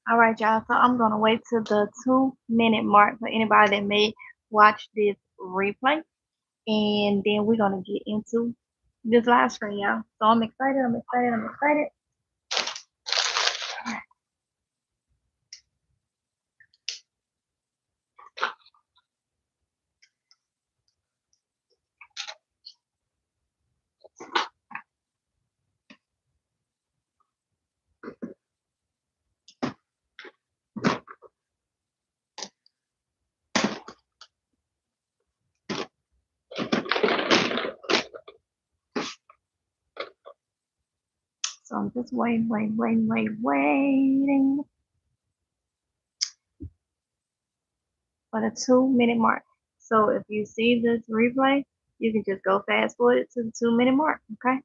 All right, y'all. So I'm gonna wait till the 2 minute mark for anybody that may watch this replay, and then we're gonna get into this live stream, y'all. So I'm excited. I'm excited. I'm excited. So I'm just waiting for the 2 minute mark. So if you see this replay, you can just go fast forward to the 2 minute mark. Okay.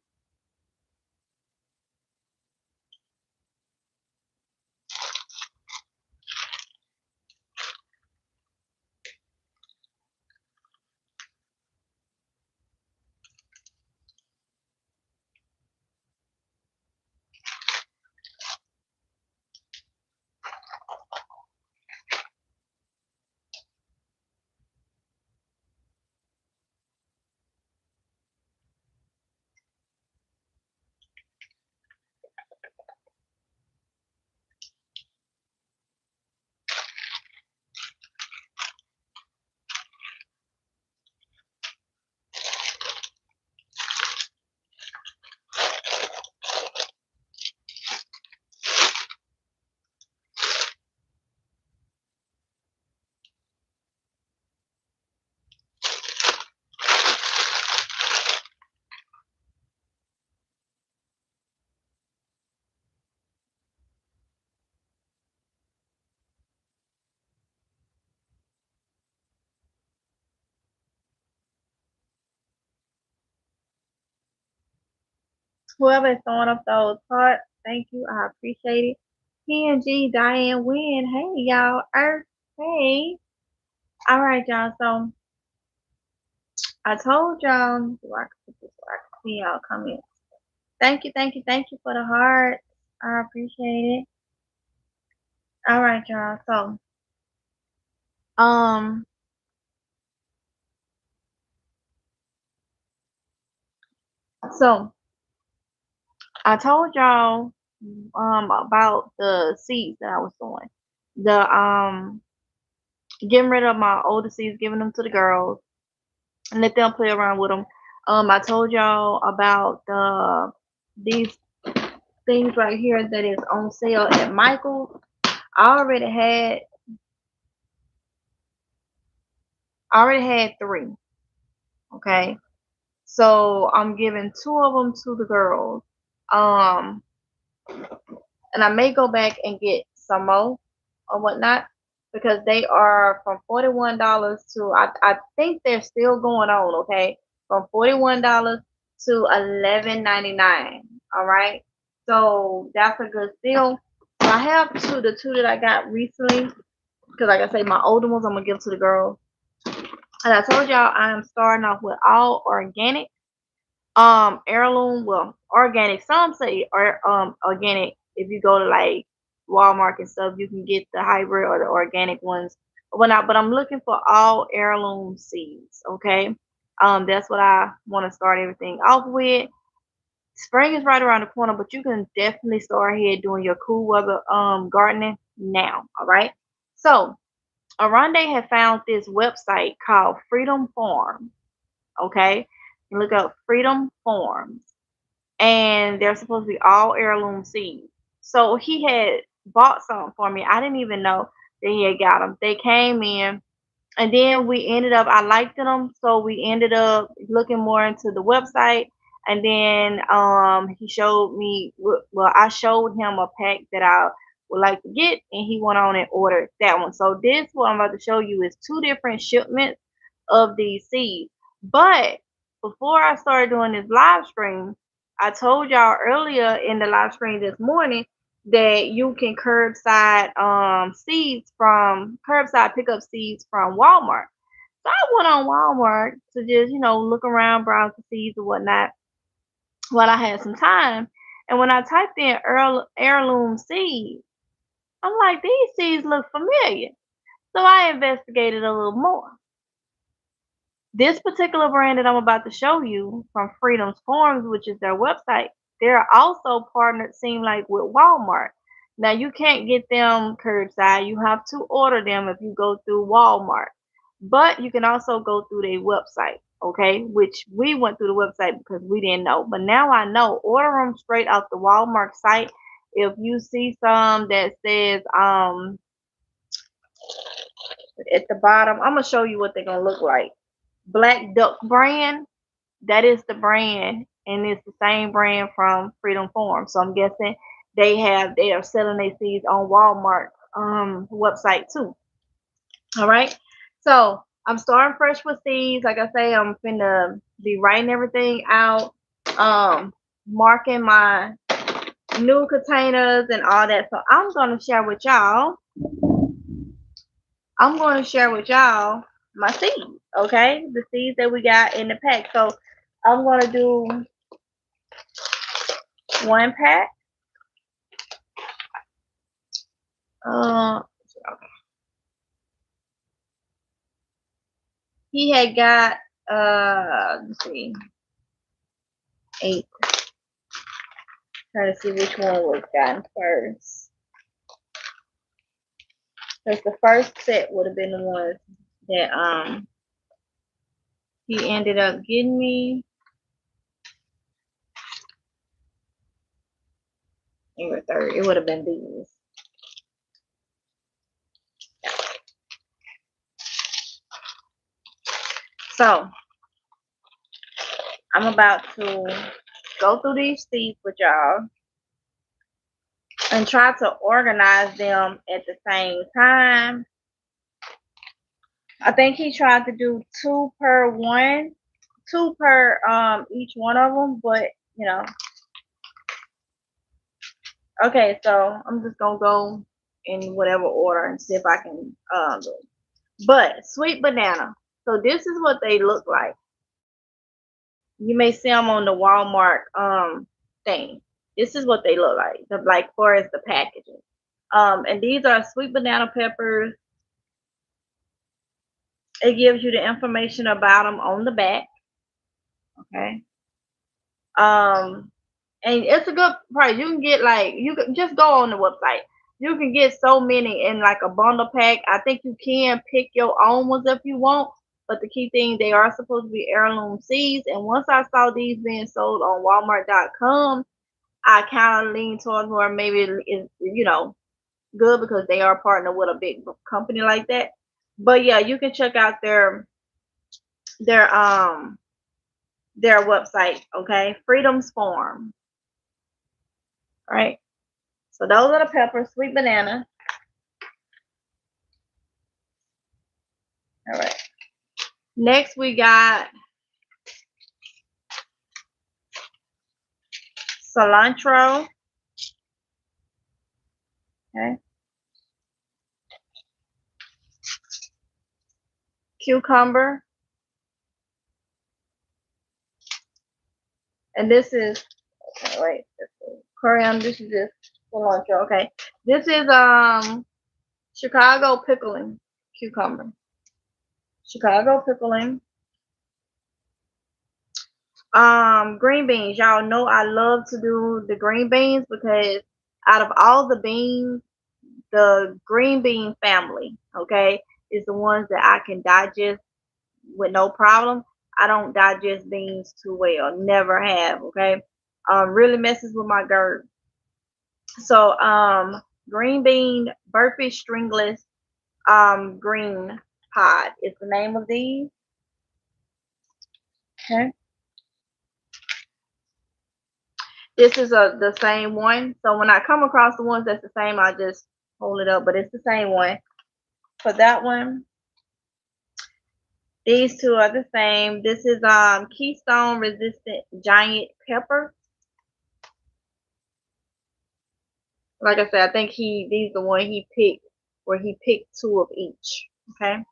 Whoever is throwing up those hearts, thank you. I appreciate it. PNG, Diane, Win. Hey, y'all. Earth. Hey. All right, y'all. So I told y'all, do I can put this so I can see y'all comments. Thank you, thank you, thank you for the heart. I appreciate it. All right, y'all. Um, so I told y'all about the seeds that I was doing. The getting rid of my older seeds, giving them to the girls, and let them play around with them. I told y'all about these things right here that is on sale at Michael's. I already had three. Okay, so I'm giving two of them to the girls. Um, and I may go back and get some more or whatnot because they are from $41 to I think they're still going on. Okay, from $41 to $11.99. All right, so that's a good deal. So I have the two that I got recently because, like I say, my older ones I'm gonna give to the girls. And I told y'all I am starting off with all organic. Heirloom, well, organic. Some say organic. If you go to like Walmart and stuff, you can get the hybrid or the organic ones. But I'm looking for all heirloom seeds. Okay. That's what I want to start everything off with. Spring is right around the corner, but you can definitely start ahead doing your cool weather gardening now. All right. So Oronde had found this website called Freedom Farm. Okay. You look up Freedom Farms, and they're supposed to be all heirloom seeds. So he had bought some for me. I didn't even know that he had got them. They came in, and then we ended up. I liked them, so we ended up looking more into the website. And then he showed me. Well, I showed him a pack that I would like to get, and he went on and ordered that one. So this what I'm about to show you is two different shipments of these seeds. But before I started doing this live stream, I told y'all earlier in the live stream this morning that you can curbside pickup seeds from Walmart. So I went on Walmart to just, look around, browse the seeds and whatnot while I had some time. And when I typed in heirloom seeds, I'm like, these seeds look familiar. So I investigated a little more. This particular brand that I'm about to show you from Freedom's Farms, which is their website, they're also partnered, seem like, with Walmart. Now you can't get them curbside. You have to order them if you go through Walmart. But you can also go through their website, okay? Which we went through the website because we didn't know. But now I know. Order them straight off the Walmart site. If you see some that says at the bottom, I'm gonna show you what they're gonna look like. Black Duck brand, that is the brand, and it's the same brand from Freedom Farm. So I'm guessing they are selling their seeds on Walmart website too. All right. So I'm starting fresh with seeds. Like I say, I'm finna be writing everything out, marking my new containers and all that. So I'm gonna share with y'all. I'm going to share with y'all my seeds, okay? The seeds that we got in the pack. So I'm going to do one pack. Okay. He had got, let's see, 8. Trying to see which one was gotten first. Because the first set would have been the ones that he ended up getting me. And third, it would have been these. So I'm about to go through these seeds with y'all and try to organize them at the same time. I think he tried to do 2 per one, 2 per each one of them, but you know. Okay, so I'm just gonna go in whatever order and see if I can do it. But sweet banana. So this is what they look like. You may see them on the Walmart thing. This is what they look like. The like far as the packaging. And these are sweet banana peppers. It gives you the information about them on the back. Okay. And it's a good price. You can get like, you can just go on the website. You can get so many in like a bundle pack. I think you can pick your own ones if you want. But the key thing, they are supposed to be heirloom seeds. And once I saw these being sold on Walmart.com, I kind of leaned towards where maybe it's, you know, good because they are partnered with a big company like that. But yeah, you can check out their website, okay? Freedom's Farm. All right. So those are the peppers, sweet banana. All right. Next we got cilantro. Okay. Cucumber. And this is, okay, wait, coriander. This is just cilantro. Okay. This is Chicago pickling cucumber. Chicago pickling. Green beans. Y'all know I love to do the green beans because out of all the beans, the green bean family, okay, is the ones that I can digest with no problem. I don't digest beans too well. Never have, okay? Really messes with my GERD. So, green bean, burpee stringless, green pod is the name of these. Okay. This is the same one. So when I come across the ones that's the same, I just hold it up, but it's the same one. For that one, these two are the same. This is Keystone resistant giant pepper. Like I said, I think these the one he picked, where he picked 2 of each. Okay.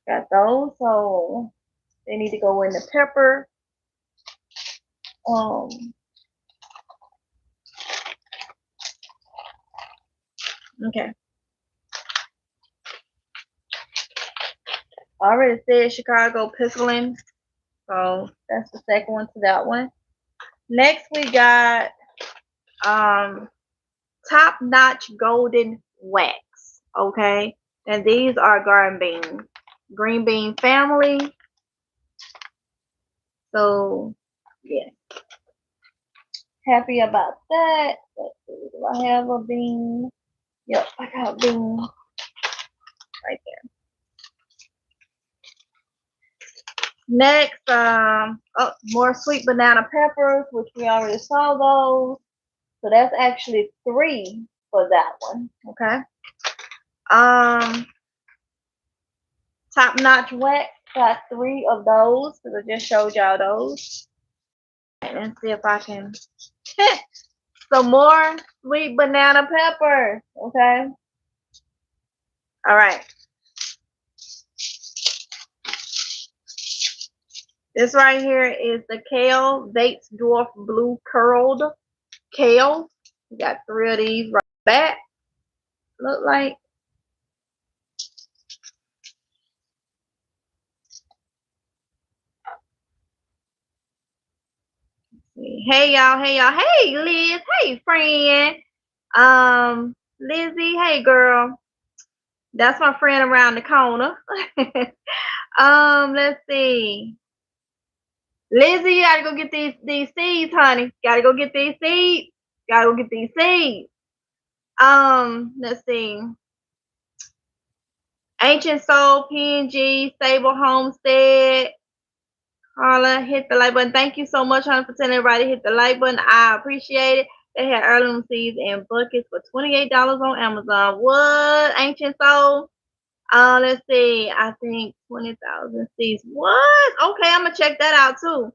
Got those. So they need to go in the pepper. Okay. I already said Chicago pickling. So that's the second one to that one. Next we got top notch golden wax. Okay. And these are garden beans. Green bean family. So yeah. Happy about that. Let's see. Do I have a bean? Yep, I got a bean right there. Next, more sweet banana peppers, which we already saw those. So that's actually 3 for that one. Okay. Top notch wax, got 3 of those because I just showed y'all those. And see if I can some more sweet banana peppers. Okay. All right. This right here is the kale Bates Dwarf Blue Curled Kale. We got 3 of these right back. Look like. Hey y'all, hey Liz, hey friend. Lizzie, hey girl. That's my friend around the corner. Let's see. Lizzie, you gotta go get these seeds, honey. Gotta go get these seeds. Gotta go get these seeds. Let's see. Ancient Soul, PNG, Stable Homestead. Carla, hit the like button. Thank you so much, honey, for telling everybody to hit the like button. I appreciate it. They had heirloom seeds and buckets for $28 on Amazon. What? Ancient Soul? Let's see. I think 20,000 seeds. What? Okay, I'm gonna check that out too.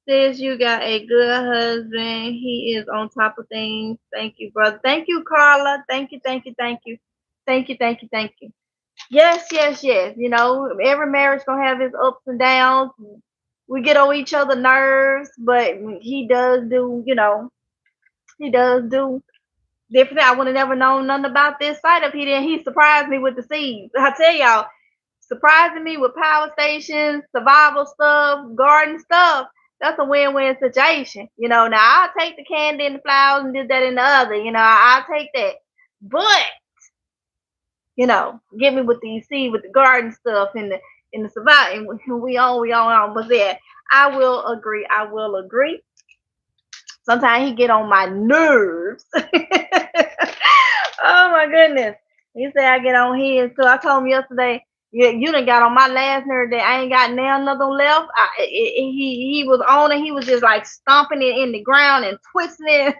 Says you got a good husband. He is on top of things. Thank you, brother. Thank you, Carla. Thank you, thank you, thank you. Thank you, thank you, thank you. Yes, yes, yes. You know, every marriage gonna have its ups and downs. We get on each other's nerves, but he does do, you know, he does do different. I would have never known nothing about this site if he didn't. He surprised me with the seeds. I tell y'all, surprising me with power stations, survival stuff, garden stuff. That's a win-win situation. You know, now I'll take the candy and the flowers and this, that, and the other. You know, I'll take that. But, you know, get me with these seeds, with the garden stuff and the survival, and we on. But yeah, I will agree. I will agree. Sometimes he get on my nerves. Oh my goodness. He said I get on his. So I told him yesterday, yeah, you done got on my last nerve that I ain't got now nothing left. He was on it. He was just like stomping it in the ground and twisting it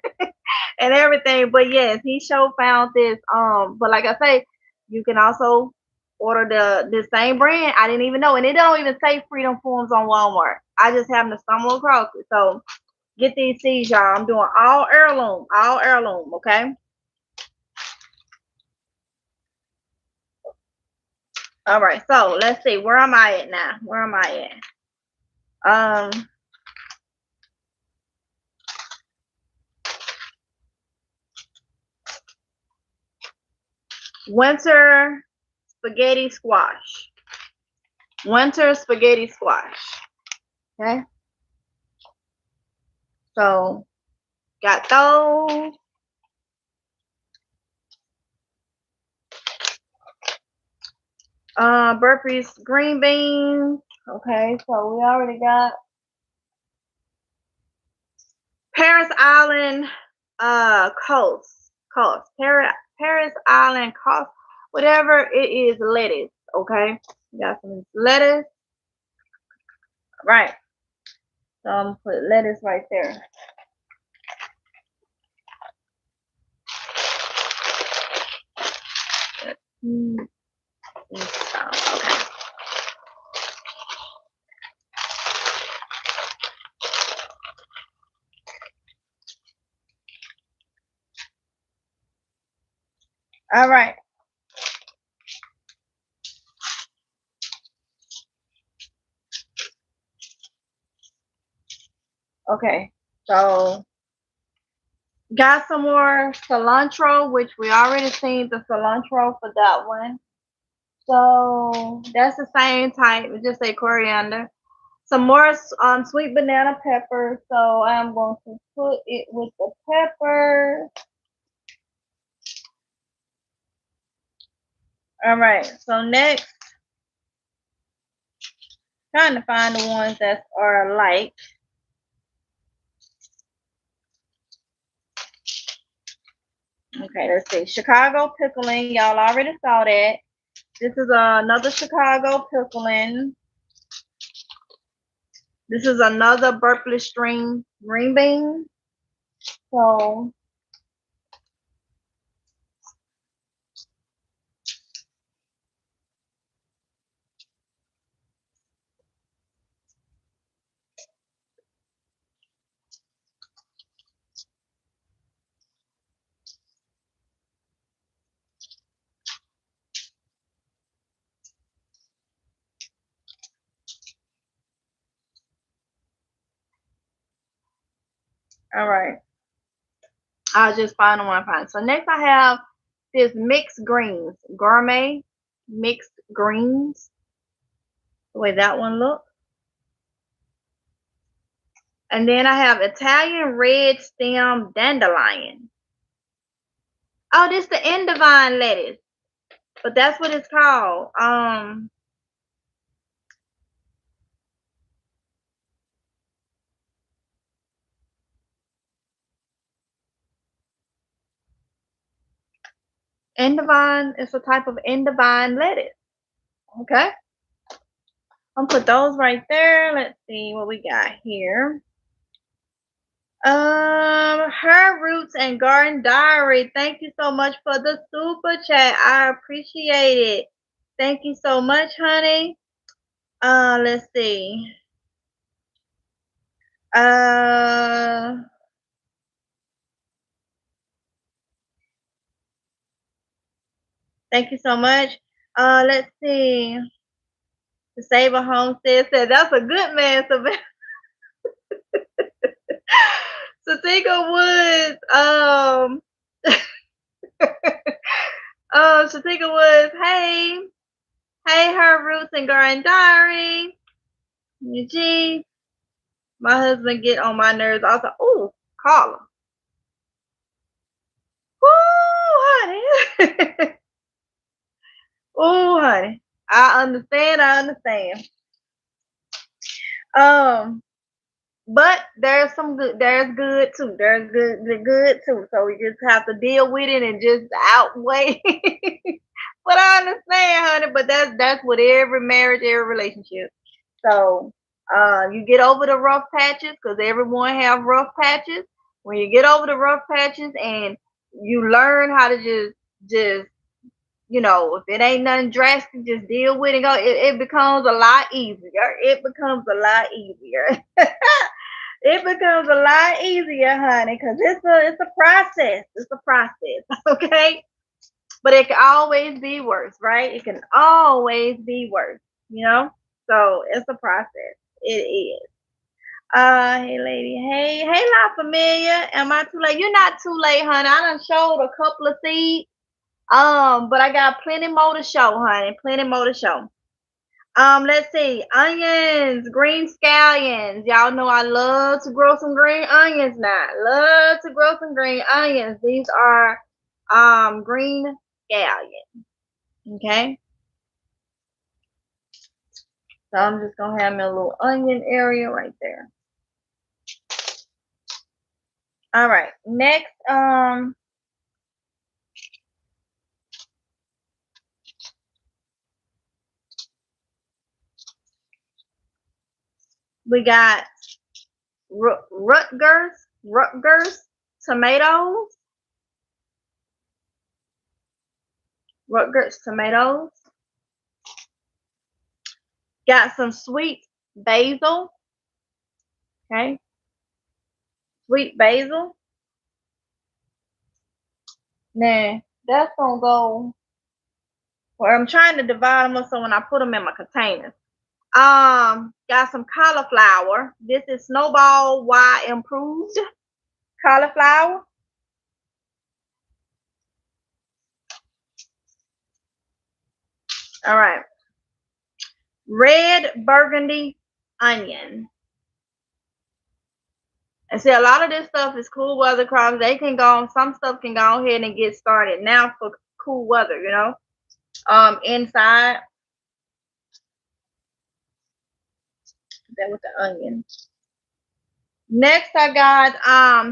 and everything. But yes, he sure found this. But like I say, you can also order the same brand. I didn't even know, and it don't even say Freedom Forms on Walmart. I just happened to stumble across it. So get these seeds, y'all. I'm doing all heirloom, okay? All right, so let's see. Where am I at now? Where am I at? Winter spaghetti squash. Winter spaghetti squash. Okay. So got those. Burpees green beans. Okay, so we already got Paris Island coast. Paris Island coast. Whatever it is, lettuce. Okay. We got some lettuce. Right. So I'm gonna put lettuce right there. Okay. All right. Okay. So Got some more cilantro, which we already seen the cilantro for that one. So that's the same type. We just say coriander. Some more sweet banana pepper. So I'm going to put it with the pepper. All right. So next, trying to find the ones that are alike. Okay, let's see. Chicago pickling. Y'all already saw that. This is another Chicago pickling. This is another Berkeley string green bean. So all right. I'll just find the one I find. So next I have this mixed greens, gourmet mixed greens. The way that one looks. And then I have Italian red stem dandelion. Oh, this the Endivine lettuce. But that's what it's called. Endivine is a type of Endivine lettuce. Okay. I'm gonna put those right there. Let's see what we got here. Her Roots and Garden Diary. Thank you so much for the super chat. I appreciate it. Thank you so much, honey. Let's see. Thank you so much. Let's see. The Saber Homestead said that's a good man. Satika Woods. Satika Woods. Hey, Her Roots and Garden Diary. Gee, my husband get on my nerves. I was like, ooh, call him. Ooh, honey. Ooh, honey. I understand. But there's some good. There's good too. There's good too. So we just have to deal with it and just outweigh. But I understand, honey. But that's with every marriage, every relationship. So you get over the rough patches because everyone have rough patches. When you get over the rough patches and you learn how to just if it ain't nothing drastic, just deal with it. It becomes a lot easier. It becomes a lot easier. It becomes a lot easier, honey, because it's a process. It's a process, okay? But it can always be worse, right? It can always be worse, you know? So it's a process. It is. Hey lady, hey La Familia. Am I too late? You're not too late, honey. I done showed a couple of seeds. But I got plenty more to show, honey. Plenty more to show. Let's see. Onions, green scallions. Y'all know I love to grow some green onions now. Love to grow some green onions. These are green scallions. Okay. So I'm just gonna have me a little onion area right there. All right. Next, we got Rutgers tomatoes. Rutgers tomatoes. Got some sweet basil. Okay. Sweet basil. Now, that's going to go where I'm trying to divide them up so when I put them in my containers. Got some cauliflower. This is Snowball Y Improved cauliflower. All right. Red burgundy onion. And see, a lot of this stuff is cool weather crops. They can go on, some stuff can go ahead and get started now for cool weather, you know. Inside, that with the onion. Next, I got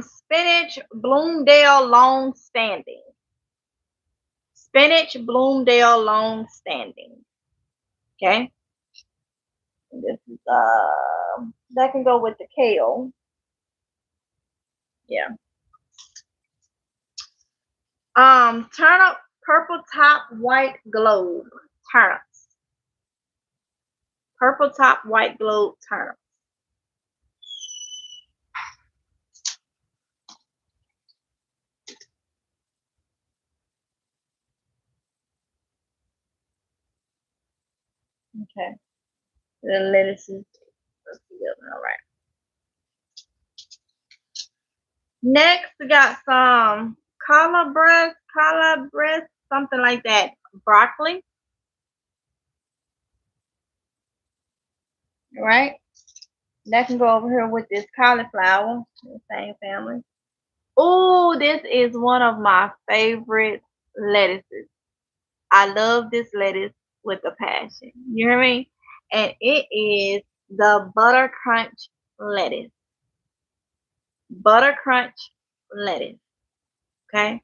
spinach Bloomdale long standing. Spinach Bloomdale long standing. Okay. And this is that can go with the kale. Yeah. Turnip purple top white globe turnips. Purple top white globe turnips. Okay. The lettuces together. All right. Next, we got some collard breast, something like that. Broccoli. All right. That can go over here with this cauliflower, the same family. Oh, this is one of my favorite lettuces. I love this lettuce with a passion. You hear me? And it is the butter crunch lettuce. Butter crunch lettuce. Okay.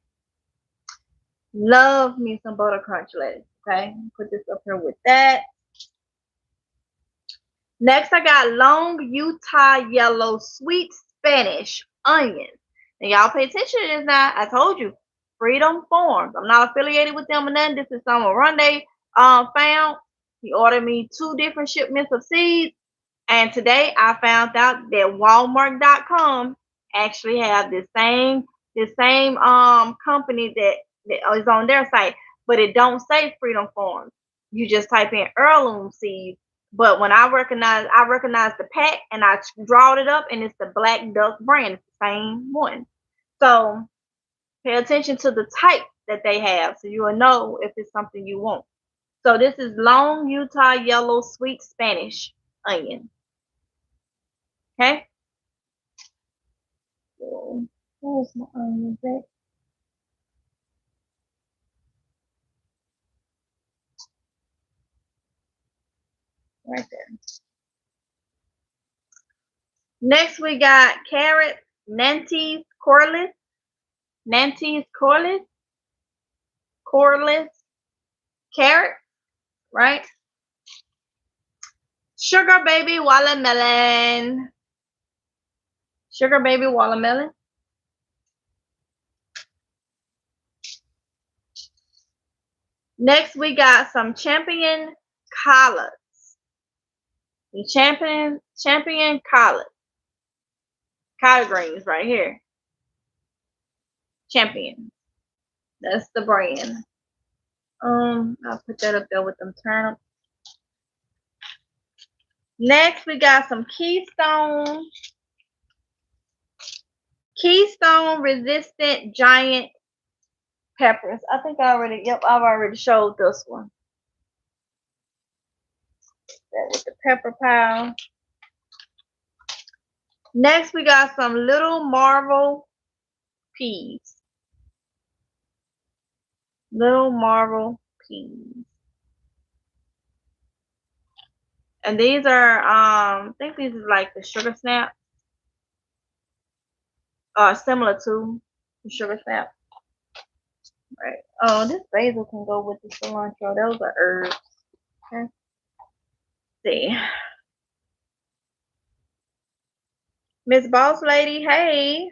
Love me some butter crunch lettuce. Okay. Put this up here with that. Next, I got long Utah yellow sweet Spanish onions. And y'all pay attention to this now. I told you, Freedom Farms. I'm not affiliated with them or nothing. This is Son Oronde found. He ordered me 2 different shipments of seeds. And today I found out that Walmart.com actually have the same company that is on their site, but it don't say Freedom Farms. You just type in heirloom seeds. But when I recognize the pack and I drawed it up and it's the Black Duck brand. It's the same one. So pay attention to the type that they have so you will know if it's something you want. So this is long Utah yellow sweet Spanish onion. Okay. So where's my onions at? Right there. Next we got carrots, Nantes corliss, carrot, right? Sugar baby watermelon. Sugar baby watermelon. Next, we got some champion collards. The champion collard. Collard greens right here. Champion. That's the brand. I'll put that up there with them turnips. Next, we got some Keystone resistant giant peppers. I think I've already showed this one. That with the pepper pile. Next, we got some little marvel peas. Little marvel peas. And these are, I think these is like the sugar snap. Similar to the sugar snap. Right. Oh, this basil can go with the cilantro. Those are herbs. Okay. Let's see. Miss Boss Lady, hey.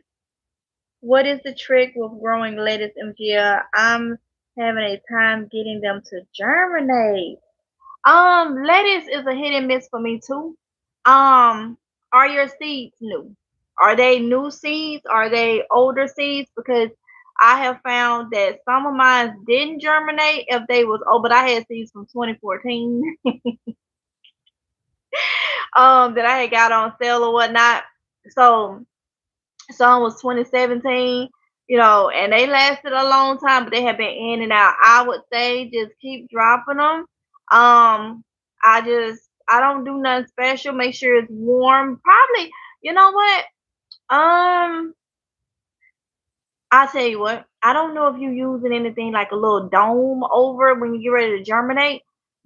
What is the trick with growing lettuce, MGL? I'm having a time getting them to germinate. Lettuce is a hit and miss for me too. Are your seeds new? Are they new seeds? Are they older seeds? Because I have found that some of mine didn't germinate if they was but I had seeds from 2014 that I had got on sale or whatnot. So some was 2017, and they lasted a long time, but they have been in and out. I would say just keep dropping them. I don't do nothing special. Make sure it's warm. Probably, you know what? Um, I'll tell you what, I don't know if you're using anything like a little dome over it when you get ready to germinate,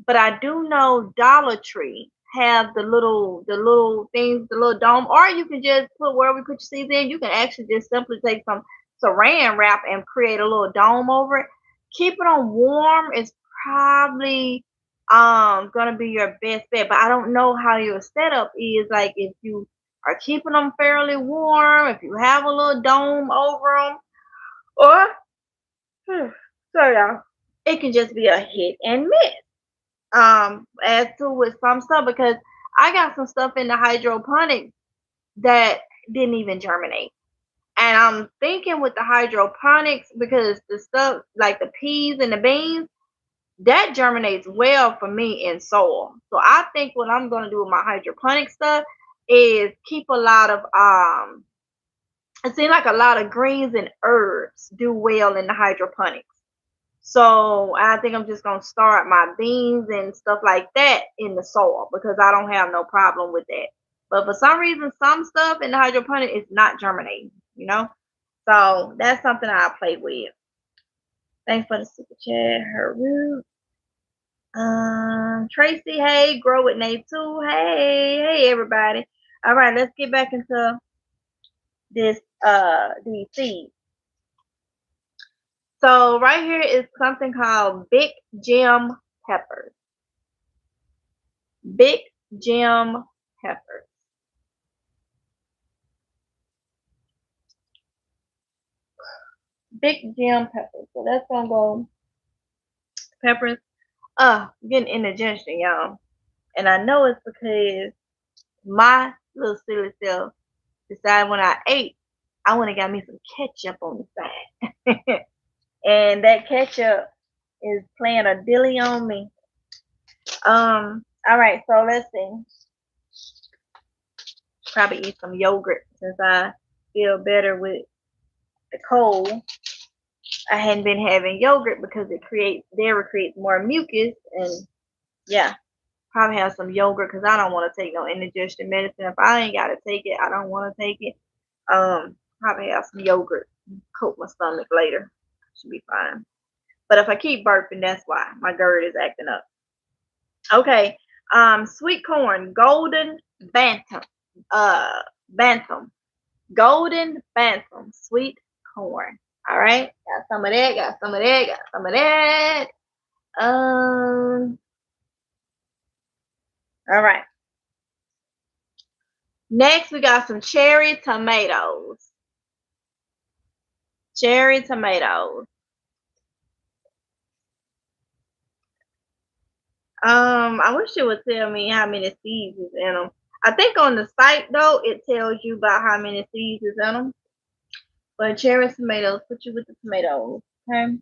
but I do know Dollar Tree have the little things, the little dome, or you can just put wherever you put your seeds in, you can actually just simply take some saran wrap and create a little dome over it. Keep it on warm is probably gonna be your best bet, but I don't know how your setup is, like if you are keeping them fairly warm, if you have a little dome over them, or sorry y'all, it can just be a hit and miss. As to with some stuff, because I got some stuff in the hydroponic that didn't even germinate. And I'm thinking with the hydroponics, because the stuff like the peas and the beans, that germinates well for me in soil. So I think what I'm gonna do with my hydroponic stuff is keep a lot of it seems like a lot of greens and herbs do well in the hydroponics. So I think I'm just gonna start my beans and stuff like that in the soil because I don't have no problem with that. But for some reason, some stuff in the hydroponic is not germinating, you know? So that's something I play with. Thanks for the super chat, her root. Tracy, hey, grow with Nate too. Hey, everybody. All right, let's get back into this these seeds. So right here is something called Big Gem peppers. Big Gem peppers. Big Gem peppers. So that's gonna go peppers. Getting indigestion, y'all. And I know it's because my little silly self decided when I ate, I want to got me some ketchup on the side. And that ketchup is playing a dilly on me. All right, so let's see. Probably eat some yogurt since I feel better with the cold. I hadn't been having yogurt because it dairy creates more mucus, and yeah, probably have some yogurt because I don't want to take no indigestion medicine. If I ain't gotta take it, I don't want to take it. Probably have some yogurt, coat my stomach later. Should be fine. But if I keep burping, that's why my GERD is acting up. Okay. Sweet corn, golden bantam, bantam, golden bantam, sweet corn. All right. Got some of that. Got some of that. Got some of that. All right. Next, we got some cherry tomatoes. Cherry tomatoes. I wish it would tell me how many seeds is in them. I think on the site though, it tells you about how many seeds is in them. But cherry tomatoes, put you with the tomatoes. Okay.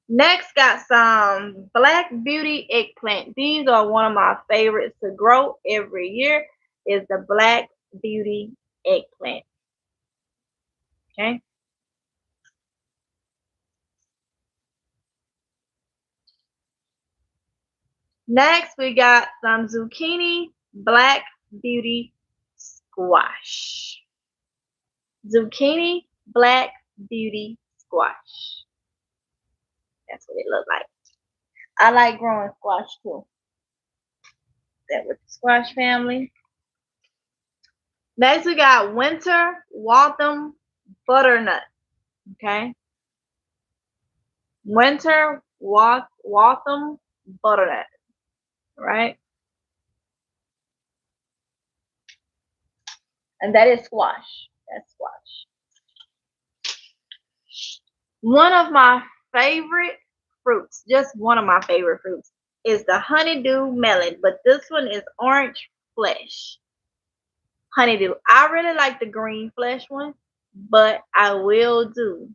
Next, got some Black Beauty eggplant. These are one of my favorites to grow every year. Is the Black Beauty eggplant. Okay. Next, we got some zucchini Black Beauty squash. Zucchini Black Beauty squash. That's what it looks like. I like growing squash too. That with the squash family. Next, we got winter Waltham butternut. Okay. Winter Waltham butternut. Right. And that is squash. That's squash. One of my favorite fruits, just one of my favorite fruits, is the honeydew melon, but this one is orange flesh. Honeydew. I really like the green flesh one, but I will do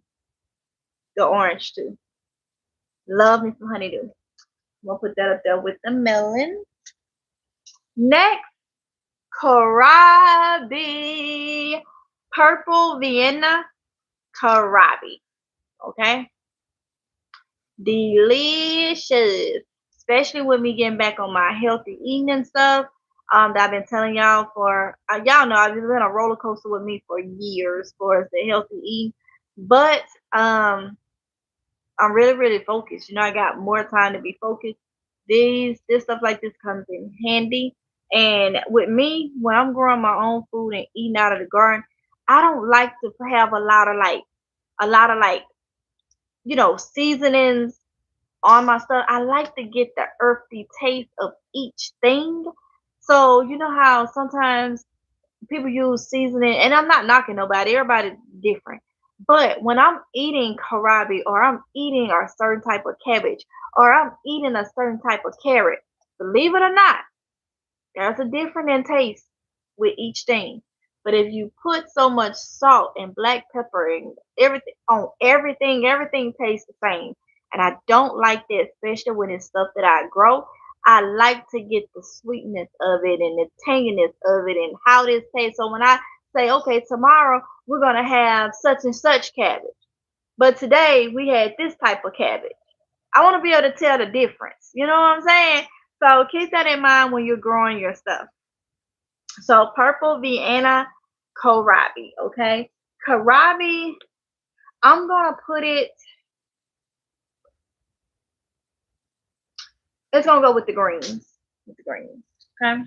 the orange too. Love me some honeydew. We'll put that up there with the melon. Next, kohlrabi. Purple Vienna kohlrabi. Okay. Delicious. especially with me getting back on my healthy eating and stuff. That I've been telling y'all for y'all know I've been a roller coaster with me for years for the healthy eating, but I'm really, really focused. You know, I got more time to be focused. This stuff like this comes in handy. And with me, when I'm growing my own food and eating out of the garden, I don't like to have a lot of seasonings on my stuff. I like to get the earthy taste of each thing. So you know how sometimes people use seasoning, and I'm not knocking nobody. Everybody's different. But when I'm eating karabi, or I'm eating a certain type of cabbage, or I'm eating a certain type of carrot, believe it or not, there's a difference in taste with each thing. But if you put so much salt and black pepper and everything on everything, everything tastes the same. And I don't like that, especially when it's stuff that I grow. I like to get the sweetness of it and the tanginess of it and how this tastes. So when I say, okay, tomorrow we're gonna have such and such cabbage, but today we had this type of cabbage. I want to be able to tell the difference. You know what I'm saying? So keep that in mind when you're growing your stuff. So purple Vienna kohlrabi, okay? Kohlrabi, I'm gonna put it. It's gonna go with the greens. With the greens, okay.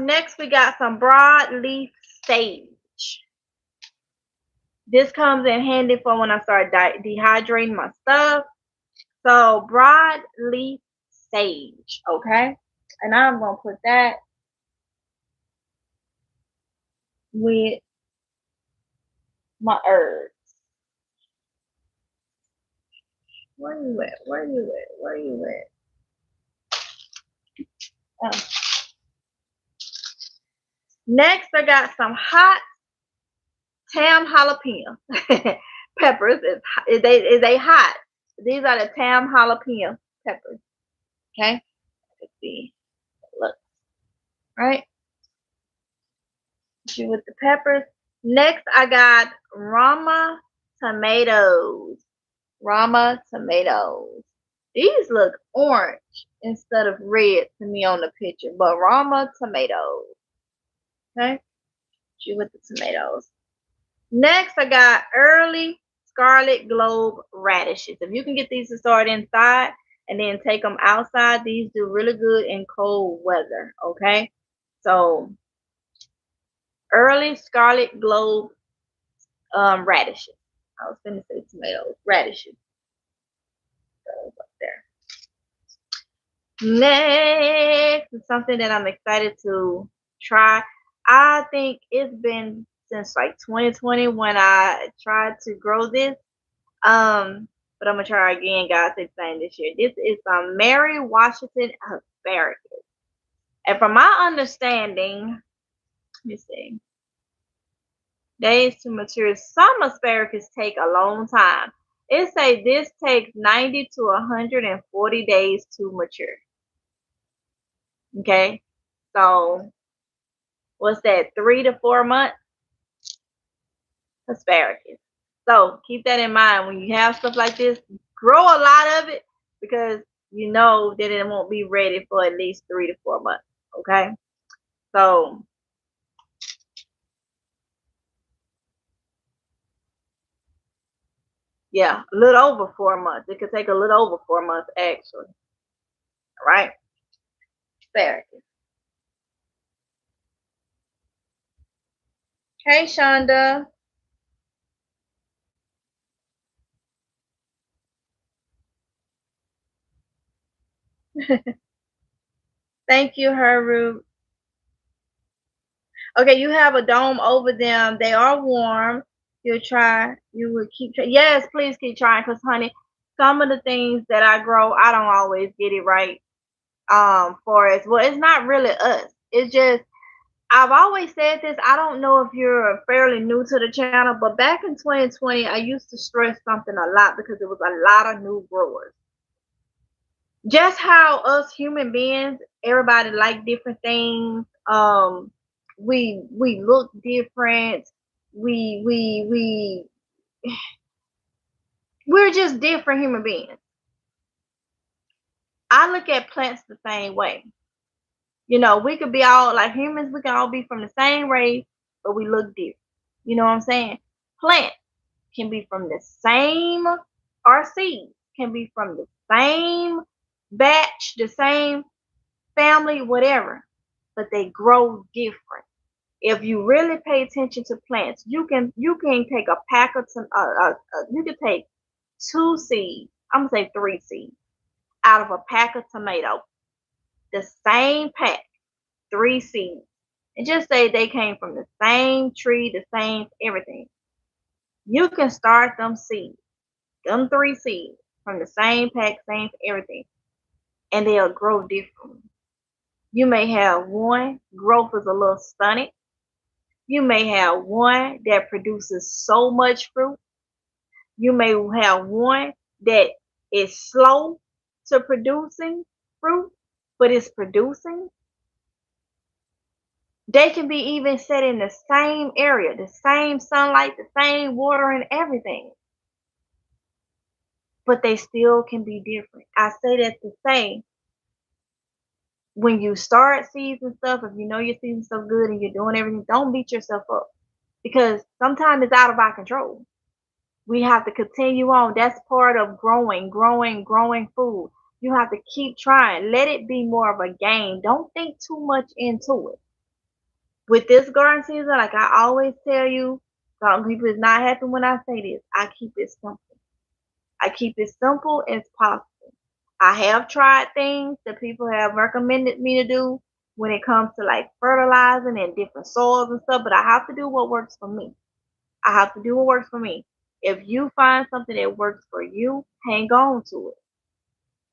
Next we got some broadleaf sage. This comes in handy for when I start dehydrating my stuff. So broadleaf sage, okay. And I'm gonna put that with my herbs. Where you at? Where you at? Where you at? Oh. Next, I got some hot tam jalapeno peppers. Is they hot? These are the tam jalapeno peppers. Okay, let's see. Look, right? With the peppers. Next, I got Rama tomatoes. Rama tomatoes. These look orange instead of red to me on the picture, but Rama tomatoes. Okay, with the tomatoes. Next, I got early scarlet globe radishes. If you can get these to start inside and then take them outside, these do really good in cold weather. Okay, so early scarlet globe radishes. I was going to say tomatoes, radishes. Those up there. Next is something that I'm excited to try. I think it's been since like 2020 when I tried to grow this. But I'm gonna try again, guys. It's saying this year. This is some Mary Washington asparagus. And from my understanding, let me see. Days to mature. Some asparagus take a long time. It say this takes 90 to 140 days to mature. Okay, so what's that? 3 to 4 months asparagus. So keep that in mind when you have stuff like this. Grow a lot of it because you know that it won't be ready for at least 3 to 4 months. Okay, so yeah, a little over 4 months. It could take a little over 4 months actually. All right, asparagus. Hey, Shonda. Thank you, Haru. Okay, you have a dome over them. They are warm. You'll try. You will keep trying. Yes, please keep trying, because honey, some of the things that I grow, I don't always get it right. For us, well, it's not really us. It's just I've always said this. I don't know if you're fairly new to the channel, but back in 2020, I used to stress something a lot because it was a lot of new growers. Just how us human beings, everybody like different things. We look different. We we're just different human beings. I look at plants the same way. You know, we could be all like humans, we can all be from the same race, but we look different. You know what I'm saying? Plants can be from the same, or seeds can be from the same batch, the same family, whatever, but they grow different. If you really pay attention to plants, you can take a pack of you can take 2 seeds. I'm gonna say 3 seeds out of a pack of tomatoes. The same pack, 3 seeds, and just say they came from the same tree, the same everything. You can start them seeds, them 3 seeds from the same pack, same everything, and they'll grow differently. You may have one growth is a little stunted. You may have one that produces so much fruit. You may have one that is slow to producing fruit, but it's producing. They can be even set in the same area, the same sunlight, the same water and everything, but they still can be different. I say that to say, when you start season stuff, if you know you're seasoning stuff good and you're doing everything, don't beat yourself up, because sometimes it's out of our control. We have to continue on. That's part of growing food. You have to keep trying. Let it be more of a game. Don't think too much into it. With this garden season, like I always tell you, some people is not happy when I say this. I keep it simple. I keep it simple as possible. I have tried things that people have recommended me to do when it comes to like fertilizing and different soils and stuff, but I have to do what works for me. I have to do what works for me. If you find something that works for you, hang on to it.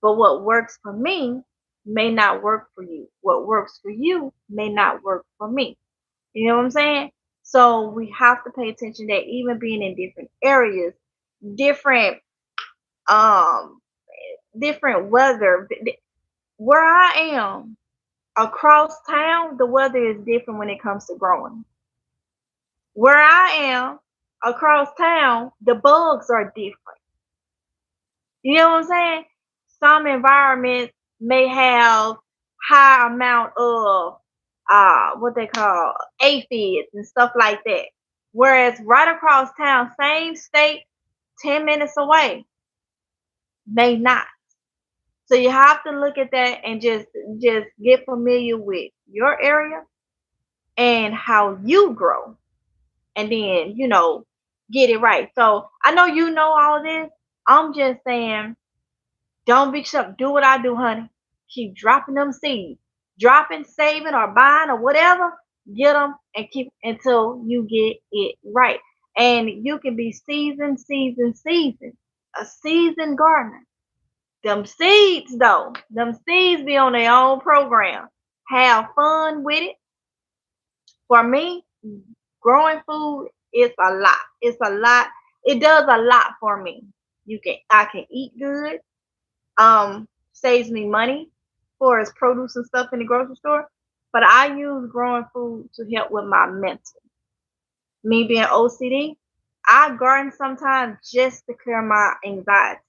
But what works for me may not work for you. What works for you may not work for me. You know what I'm saying? So we have to pay attention that even being in different areas, different um different weather. Where I am across town, the weather is different when it comes to growing. Where I am across town, the bugs are different. You know what I'm saying? Some environments may have high amount of what they call aphids and stuff like that. Whereas right across town, same state, 10 minutes away, may not. So you have to look at that and just get familiar with your area and how you grow, and then get it right. So I know you know all of this. I'm just saying, don't be shocked. Do what I do, honey. Keep dropping them seeds. Dropping, saving, or buying, or whatever. Get them and keep until you get it right. And you can be seasoned. A seasoned gardener. Them seeds, though. Them seeds be on their own program. Have fun with it. For me, growing food is a lot. It's a lot. It does a lot for me. I can eat good. Saves me money for as produce and stuff in the grocery store. But I use growing food to help with my mental. Me being OCD, I garden sometimes just to clear my anxiety.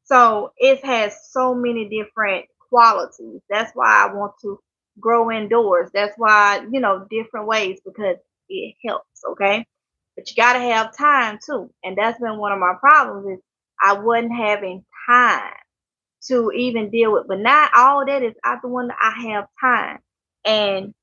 So it has so many different qualities. That's why I want to grow indoors. That's why, different ways, because it helps, okay? But you gotta have time too. And that's been one of my problems, is I wasn't having time to even deal with. But now all that is out the window. I have time. And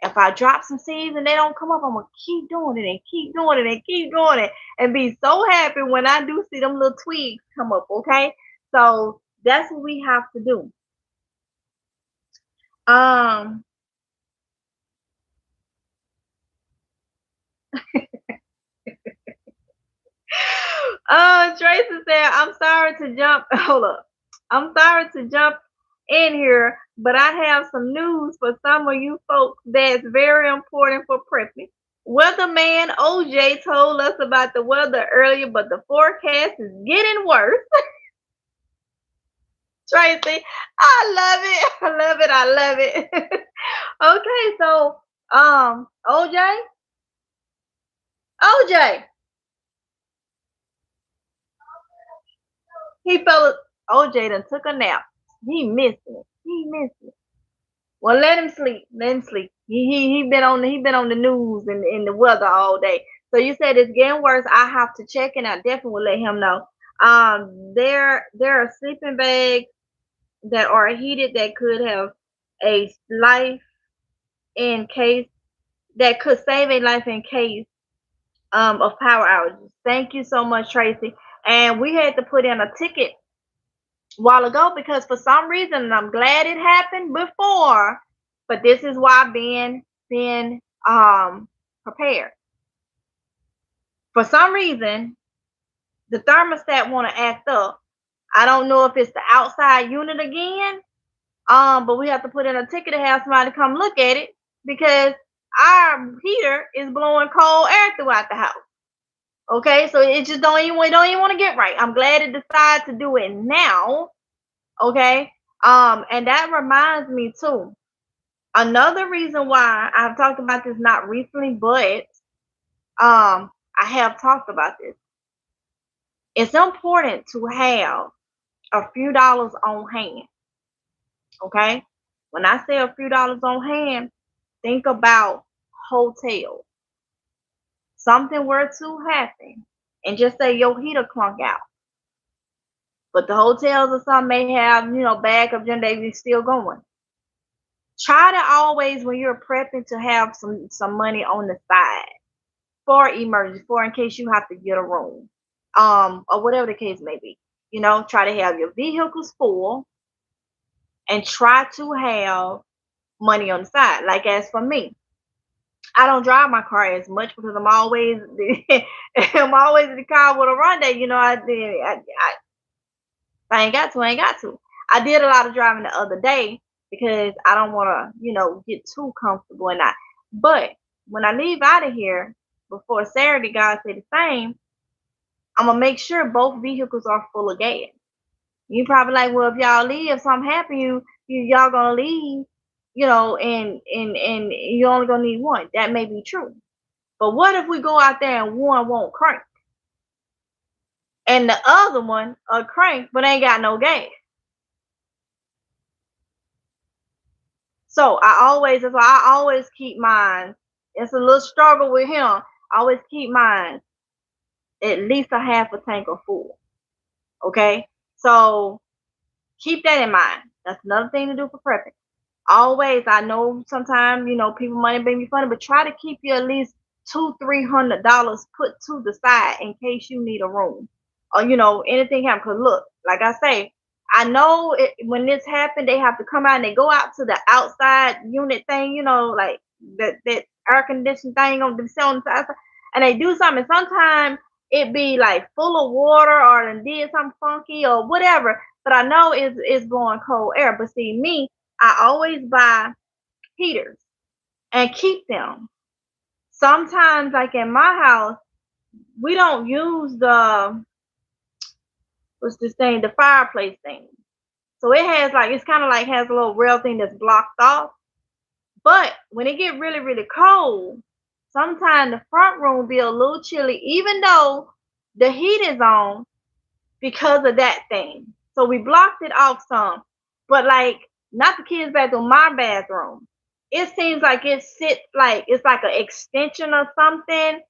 if I drop some seeds and they don't come up, I'm gonna keep doing it and keep doing it and keep doing it and be so happy when I do see them little twigs come up, okay? So that's what we have to do. Um Tracy said, I'm sorry to jump. Hold up. I'm sorry to jump in here, but I have some news for some of you folks that's very important for prepping. Weatherman OJ told us about the weather earlier, but the forecast is getting worse. Tracy, I love it. I love it. I love it. Okay, so OJ, he fell. OJ done took a nap. He missing it. He missing it. Well, let him sleep. Let him sleep. He been on the news and the weather all day. So you said it's getting worse. I have to check, and I definitely will let him know. There are sleeping bags that are heated that could have a life in case that could save a life in case of power outages. Thank you so much, Tracy. And we had to put in a ticket a while ago because for some reason, and I'm glad it happened before, but this is why being prepared. For some reason, the thermostat want to act up. I don't know if it's the outside unit again, but we have to put in a ticket to have somebody come look at it because our heater is blowing cold air throughout the house. Okay, so it just don't even want to get right. I'm glad it decided to do it now. Okay, and that reminds me too. Another reason why I've talked about this not recently, but I have talked about this. It's important to have a few dollars on hand. Okay, when I say a few dollars on hand, think about hotels. Something were to happen, and just say your heater clunk out. But the hotels or something may have, backup generators still going. Try to always, when you're prepping, to have some money on the side for emergency, for in case you have to get a room, or whatever the case may be. Try to have your vehicles full and try to have money on the side. Like as for me, I don't drive my car as much because I'm always I'm always in the car with a Ronde. I ain't got to, I ain't got to. I did a lot of driving the other day because I don't want to, get too comfortable and not. But when I leave out of here before Saturday, God said the same. I'm gonna make sure both vehicles are full of gas. You probably like, well, if y'all leave, if something happen, y'all gonna leave, and you only gonna need one. That may be true. But what if we go out there and one won't crank, and the other one crank but ain't got no gas? So that's why I always keep mine. It's a little struggle with him. I always keep mine at least a half a tank of full. Okay, so keep that in mind. That's another thing to do for prepping. Always, I know sometimes people money may be funny, but try to keep you at least $200-300 put to the side in case you need a room or anything happen. Cause look, like I say, I know when this happened, they have to come out and they go out to the outside unit thing, like that air conditioning thing on the outside, and they do something. Sometimes it be like full of water or they did something funky or whatever. But I know it's blowing cold air. But see me, I always buy heaters and keep them. Sometimes, like in my house, we don't use the fireplace thing. So it has it's kind of like has a little rail thing that's blocked off. But when it get really, really cold, sometimes the front room be a little chilly, even though the heat is on because of that thing. So we blocked it off some. But not the kids' bathroom, my bathroom. It seems like it sits like it's like an extension or something.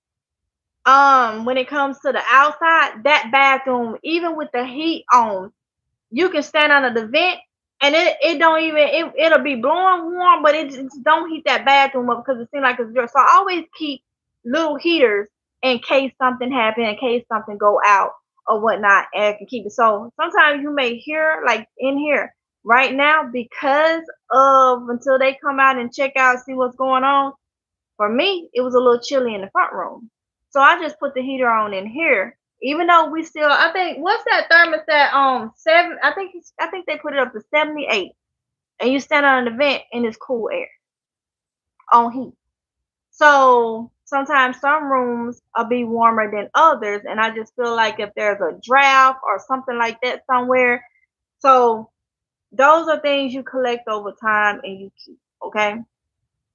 When it comes to the outside, that bathroom, even with the heat on, you can stand under the vent and it don't even it'll be blowing warm, but it just don't heat that bathroom up because it seems like it's yours. So I always keep little heaters in case something happens, in case something go out or whatnot, and I can keep it. So sometimes you may hear like in here right now because of until they come out and check out, see what's going on. For me, it was a little chilly in the front room. So I just put the heater on in here. Even though we still, I think, what's that thermostat? 7. I think they put it up to 78, and you stand on the vent and it's cool air on heat. So sometimes some rooms will be warmer than others, and I just feel like if there's a draft or something like that somewhere, so those are things you collect over time and you keep. Okay,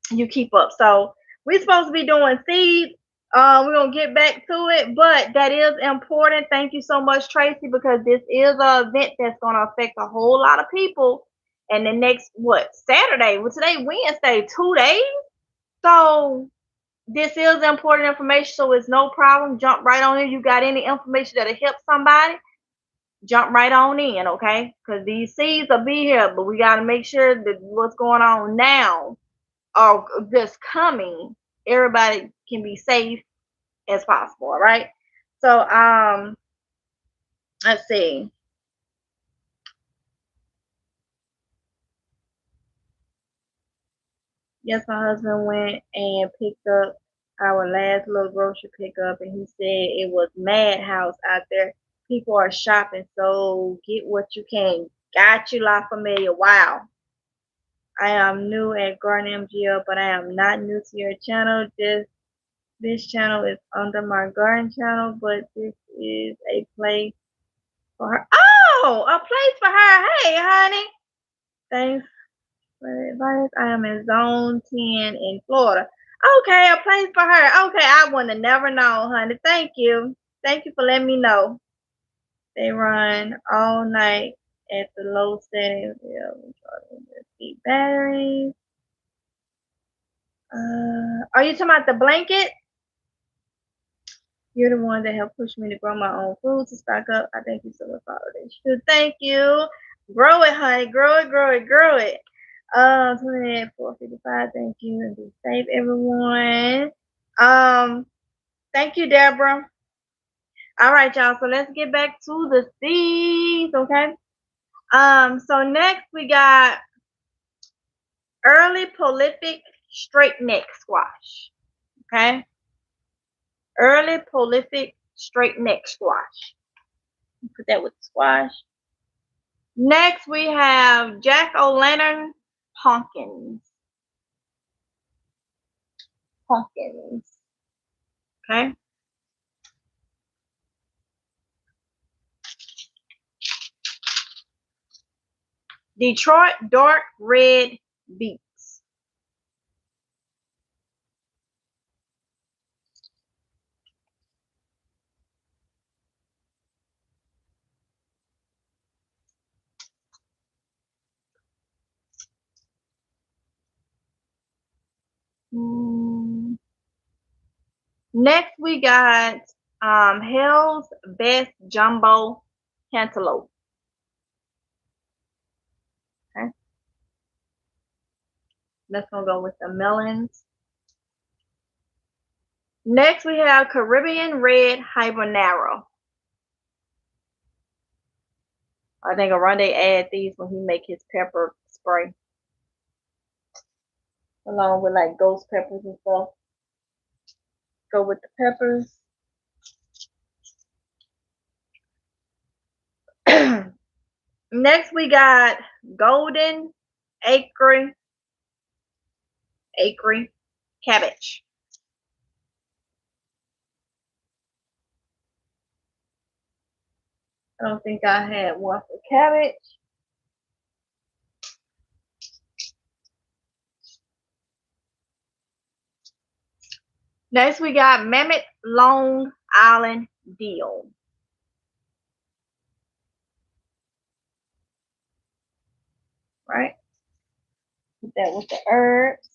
you keep up. So we're supposed to be doing seeds. We're gonna get back to it, but that is important. Thank you so much, Tracy, because this is an event that's gonna affect a whole lot of people. And the next Saturday? Well, today Wednesday, 2 days. So this is important information, so it's no problem. Jump right on in. You got any information that'll help somebody? Jump right on in, okay? Because these seeds will be here, but we gotta make sure that what's going on now or just coming, everybody can be safe as possible, all right? So let's see. Yes, my husband went and picked up our last little grocery pickup, and he said it was madhouse out there. People are shopping, so get what you can. Got you, La Familia. Wow. I am new at Garden MGL, but I am not new to your channel. This channel is under my garden channel, but this is a place for her. Oh, a place for her. Hey, honey. Thanks for the advice. I am in zone 10 in Florida. Okay, a place for her. Okay, I would have never known, honey. Thank you. Thank you for letting me know. They run all night at the low setting. Keep batteries. Are you talking about the blanket? You're the one that helped push me to grow my own food to stock up. I thank you so much for all that you do. Thank you. Grow it, honey. Grow it, grow it, grow it. 455. Thank you. And be safe, everyone. Thank you, Deborah. All right, y'all. So let's get back to the seeds, okay? So next we got early prolific straight neck squash. Okay. Early prolific straight neck squash. Put that with the squash. Next we have jack-o'-lantern pumpkins. Pumpkins. Okay. Detroit dark red beets. Next we got Hell's Best Jumbo Cantaloupe. Okay. That's gonna go with the melons. Next we have Caribbean Red Habanero. I think Oronde add these when he make his pepper spray. Along with like ghost peppers and stuff. Go with the peppers. Next we got golden acre cabbage. I don't think I had one for cabbage. Next we got Mammoth Long Island Dill. Right? Put that with the herbs.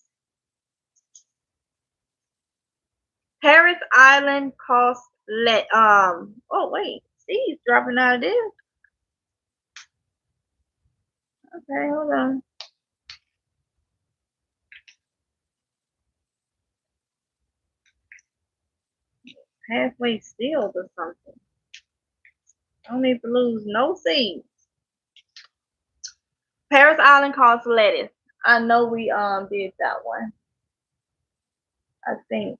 Paris Island cost oh wait, seeds dropping out of this. Okay, hold on. Halfway sealed or something. I don't need to lose no seeds. Paris Island cost lettuce. I know we did that one. I think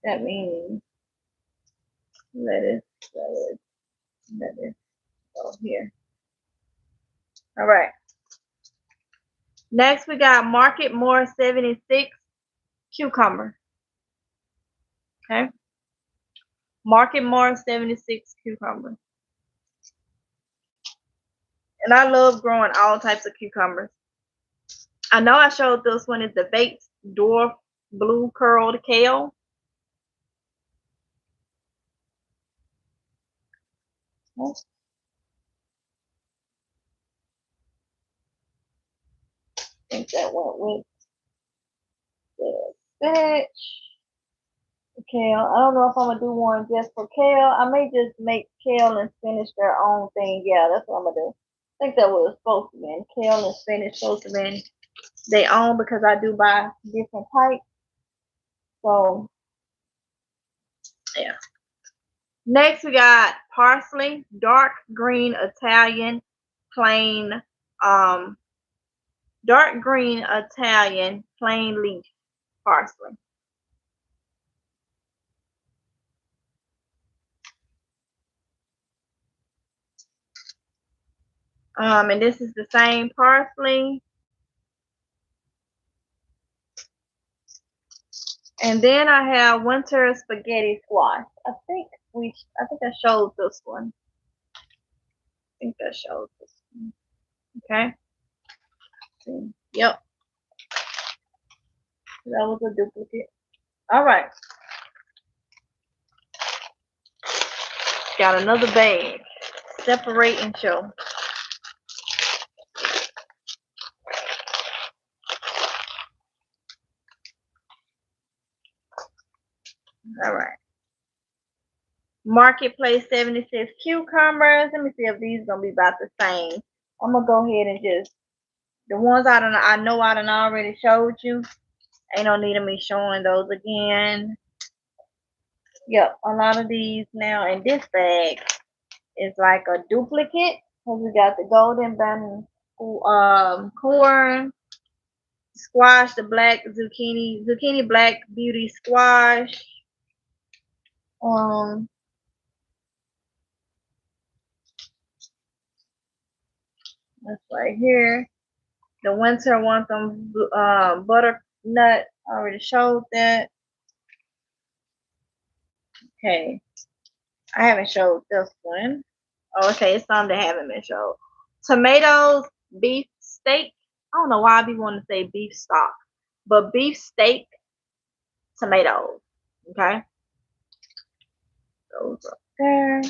that means lettuce. Oh, here. All right. Next, we got Market More 76 cucumber. Okay. Market More 76 cucumber. And I love growing all types of cucumbers. I know I showed this one is the dwarf blue curled kale. I think that went with the spinach. Kale. I don't know if I'm gonna do one just for kale. I may just make kale and spinach their own thing. Yeah, that's what I'm gonna do. I think that was supposed to be. Kale and spinach supposed to be they own because I do buy different types. So yeah. Next we got parsley, dark green Italian, plain um dark green Italian plain leaf parsley. And this is the same parsley. And then I have winter spaghetti squash. I think I showed this one. I think I showed this one. Okay. Yep. That was a duplicate. All right. Got another bag. Separate and show. All right. Marketplace 76 cucumbers. Let me see if these gonna be about the same. I'm gonna go ahead and just the ones I know I done already showed you. Ain't no need of me showing those again. Yep, a lot of these now in this bag is like a duplicate because we got the golden bun corn, squash, the black zucchini black beauty squash. That's right here. The winter one from butternut. I already showed that. Okay. I haven't showed this one. Oh, okay, it's some that haven't been showed. Tomatoes, beef steak. I don't know why I be wanting to say beef stock, but beef steak, tomatoes. Okay. Those up there.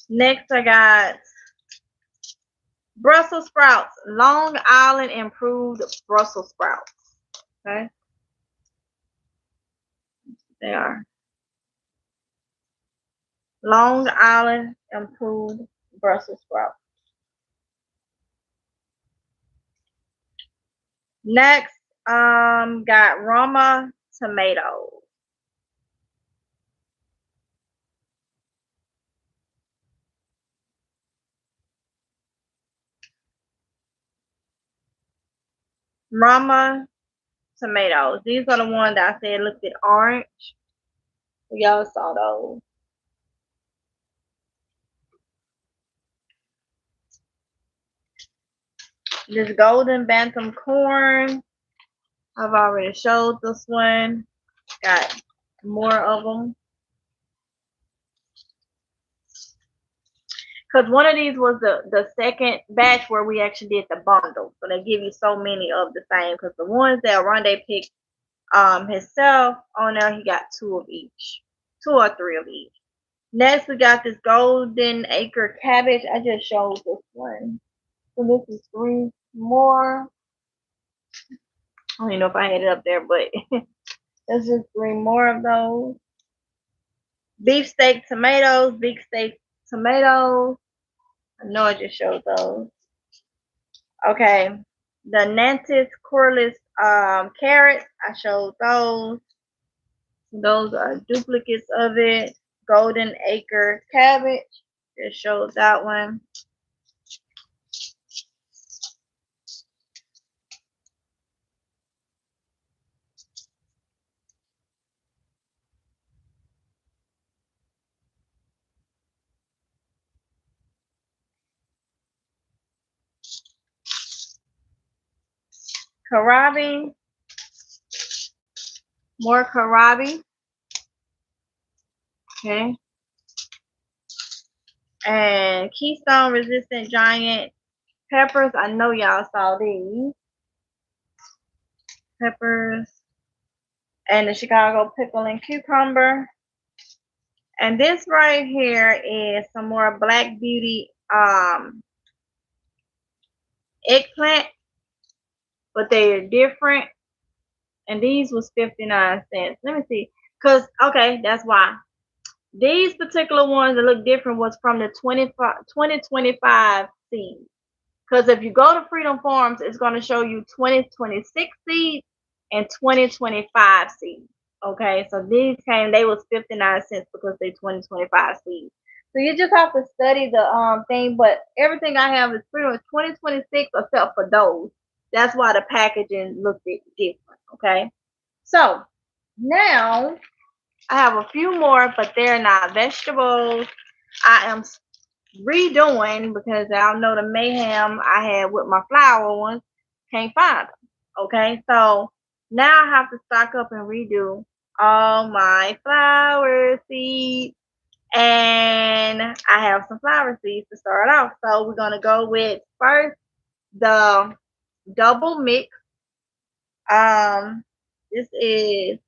Next, I got Brussels sprouts, Long Island improved Brussels sprouts. Okay. They are Long Island improved Brussels sprouts. Next, got Roma tomatoes. Roma tomatoes. These are the ones that I said looked at orange. Y'all saw those. This golden bantam corn. I've already showed this one. Got more of them. Because one of these was the second batch where we actually did the bundle. So they give you so many of the same. Because the ones that Oronde picked himself on there, he got 2 of each. 2 or 3 of each. Next, we got this golden acre cabbage. I just showed this one. So this is 3 more. I don't even know if I had it up there, but there's just 3 more of those. Beefsteak tomatoes, beefsteak tomatoes. I know I just showed those. Okay, the Nantes Corliss carrots. I showed those. Those are duplicates of it. Golden acre cabbage. Just showed that one. Kohlrabi. More kohlrabi. Okay. And Keystone Resistant Giant Peppers. I know y'all saw these. Peppers. And the Chicago Pickle and Cucumber. And this right here is some more Black Beauty eggplant, but they are different. And these was 59 cents. Let me see. Because, okay, that's why. These particular ones that look different was from the 2025 seeds. Because if you go to Freedom Farms, it's going to show you 2026 seeds and 2025 seeds. Okay, so these came, they was 59 cents because they 2025 seeds. So you just have to study the thing, but everything I have is pretty much 2026 except for those. That's why the packaging looked different. Okay, so now I have a few more, but they're not vegetables. I am redoing because y'all know the mayhem I had with my flower ones. Can't find them. Okay, so now I have to stock up and redo all my flower seeds. And I have some flower seeds to start off. So we're gonna go with first the double mix. This is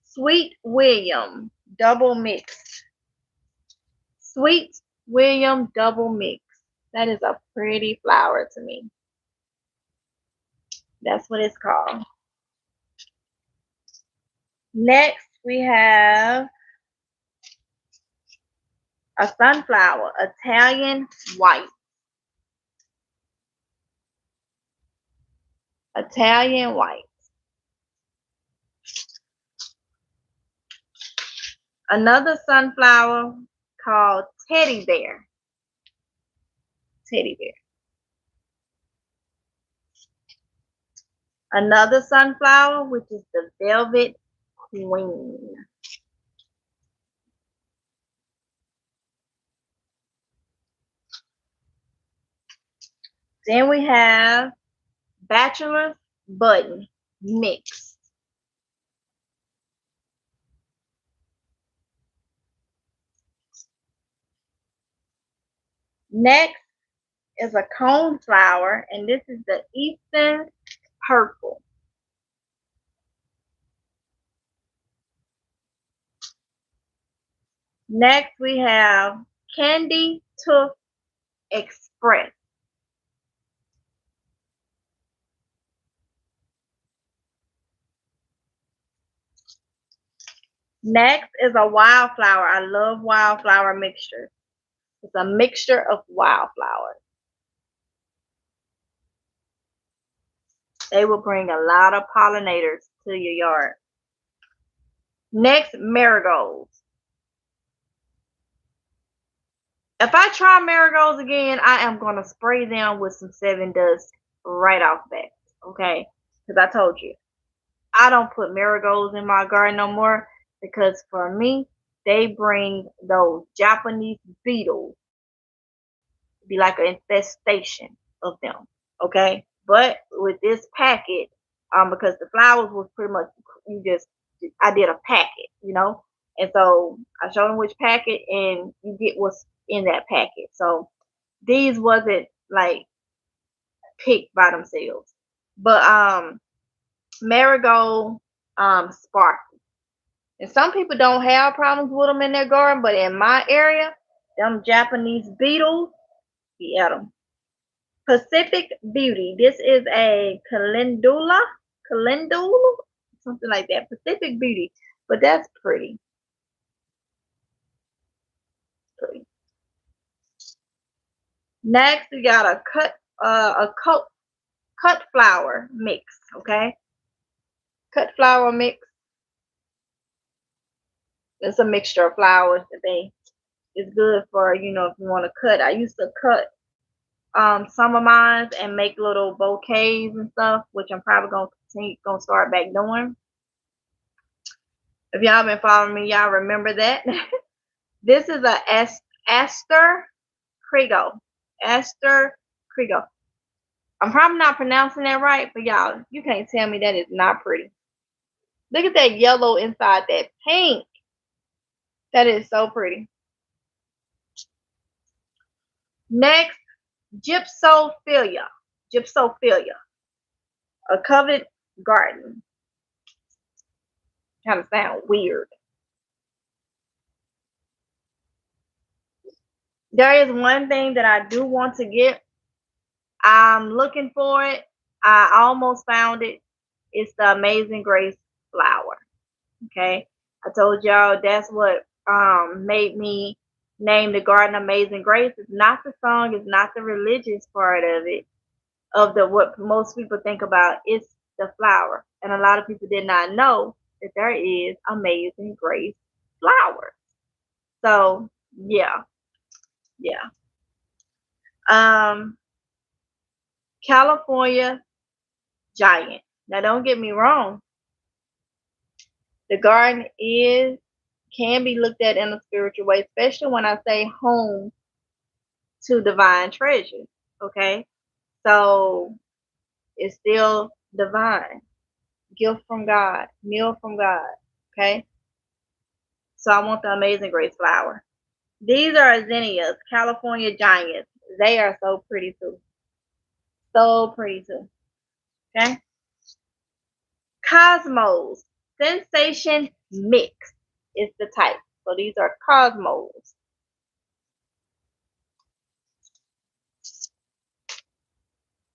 Sweet William double mix. Sweet William double mix. That is a pretty flower to me. That's what it's called. Next, we have a sunflower, Italian white. Italian white. Another sunflower called Teddy Bear. Teddy Bear. Another sunflower, which is the Velvet Queen. Then we have Bachelor's Button mixed. Next is a cone flower, and this is the Eastern Purple. Next, we have Candy Tooth Express. Next is a wildflower. I love wildflower mixture. It's a mixture of wildflowers. They will bring a lot of pollinators to your yard. Next, marigolds. If I try marigolds again, I am going to spray them with some 7 Dust right off bat. Okay? Because I told you, I don't put marigolds in my garden no more because for me, they bring those Japanese beetles. It'd be like an infestation of them. Okay? But with this packet, because the flowers was pretty much, I did a packet, and so I showed them which packet and you get what's in that packet. So these wasn't like picked by themselves, but marigold sparkle, and some people don't have problems with them in their garden, but in my area, them Japanese beetles, be at them. Pacific Beauty. This is a calendula, something like that. Pacific Beauty, but that's pretty. Next, we got a cut flower mix. Okay, cut flower mix. It's a mixture of flowers that it's good for, if you want to cut. I used to cut some of mine and make little bouquets and stuff, which I'm probably gonna start back doing. If y'all been following me, y'all remember that. This is a Aster Krigo. Aster Krigo. I'm probably not pronouncing that right, but y'all, you can't tell me that is not pretty. Look at that yellow inside that pink. That is so pretty. Next, gypsophilia. Gypsophilia, a covered garden. Kind of sound weird. There is one thing that I do want to get. I'm looking for it. I almost found it. It's the Amazing Grace flower. Okay. I told y'all that's what made me name the garden Amazing Grace. It's not the song, it's not the religious part of it, of the what most people think about. It's the flower. And a lot of people did not know that there is Amazing Grace flower. So yeah, yeah. Um California giant. Now don't get me wrong. The garden can be looked at in a spiritual way, especially when I say home to divine treasures. Okay. So it's still divine. Gift from God, meal from God. Okay. So I want the Amazing Grace flower. These are zinnias, California giants. They are so pretty too. So pretty too. Okay. Cosmos, sensation mix is the type. So these are cosmos.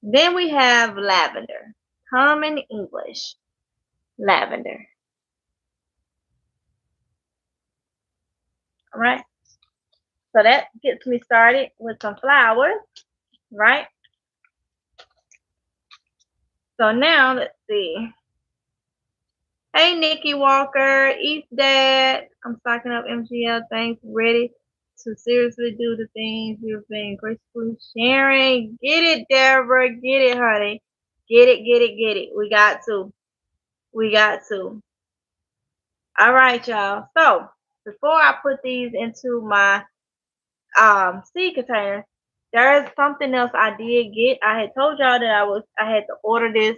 Then we have lavender, common English, lavender. All right. So that gets me started with some flowers, right? So now let's see. Hey, Nikki Walker, East Dad. I'm stocking up MGL. Thanks. Ready to seriously do the things you've been gracefully sharing. Get it, Deborah. Get it, honey. Get it, get it, get it. We got to. We got to. All right, y'all. So before I put these into my seed container, there is something else I did get. I had told y'all that I had to order this.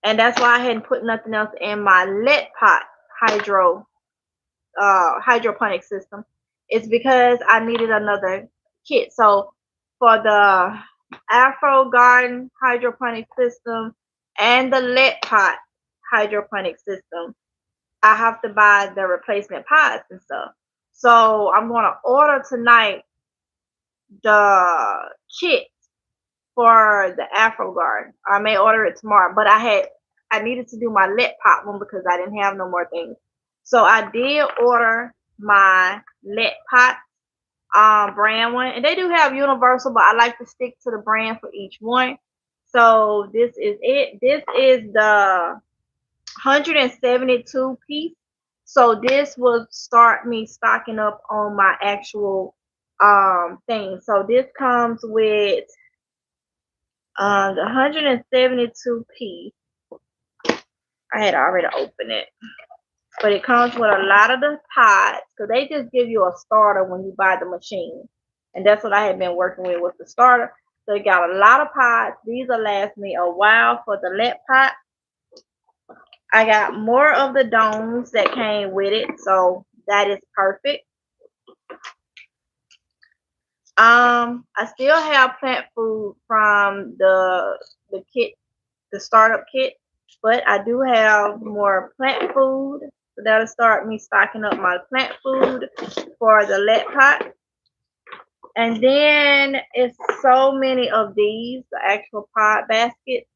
And that's why I hadn't put nothing else in my lead pot hydroponic system. It's because I needed another kit. So for the Afro Garden hydroponic system and the lead pot hydroponic system, I have to buy the replacement pots and stuff. So I'm gonna order tonight the kit for the Afro Garden. I may order it tomorrow, but I needed to do my lead pot one because I didn't have no more things. So I did order my lead pot brand one, and they do have universal, but I like to stick to the brand for each one. So this is it. This is the 172 piece. So this will start me stocking up on my actual thing. So this comes with the 172 piece. I had already opened it, but it comes with a lot of the pods because they just give you a starter when you buy the machine, and that's what I had been working with the starter. So it got a lot of pods. These will last me a while for the lead pot. I got more of the domes that came with it, so that is perfect. I still have plant food from the kit, the startup kit, but I do have more plant food. So that'll start me stocking up my plant food for the lead pot. And then it's so many of these, the actual pot baskets.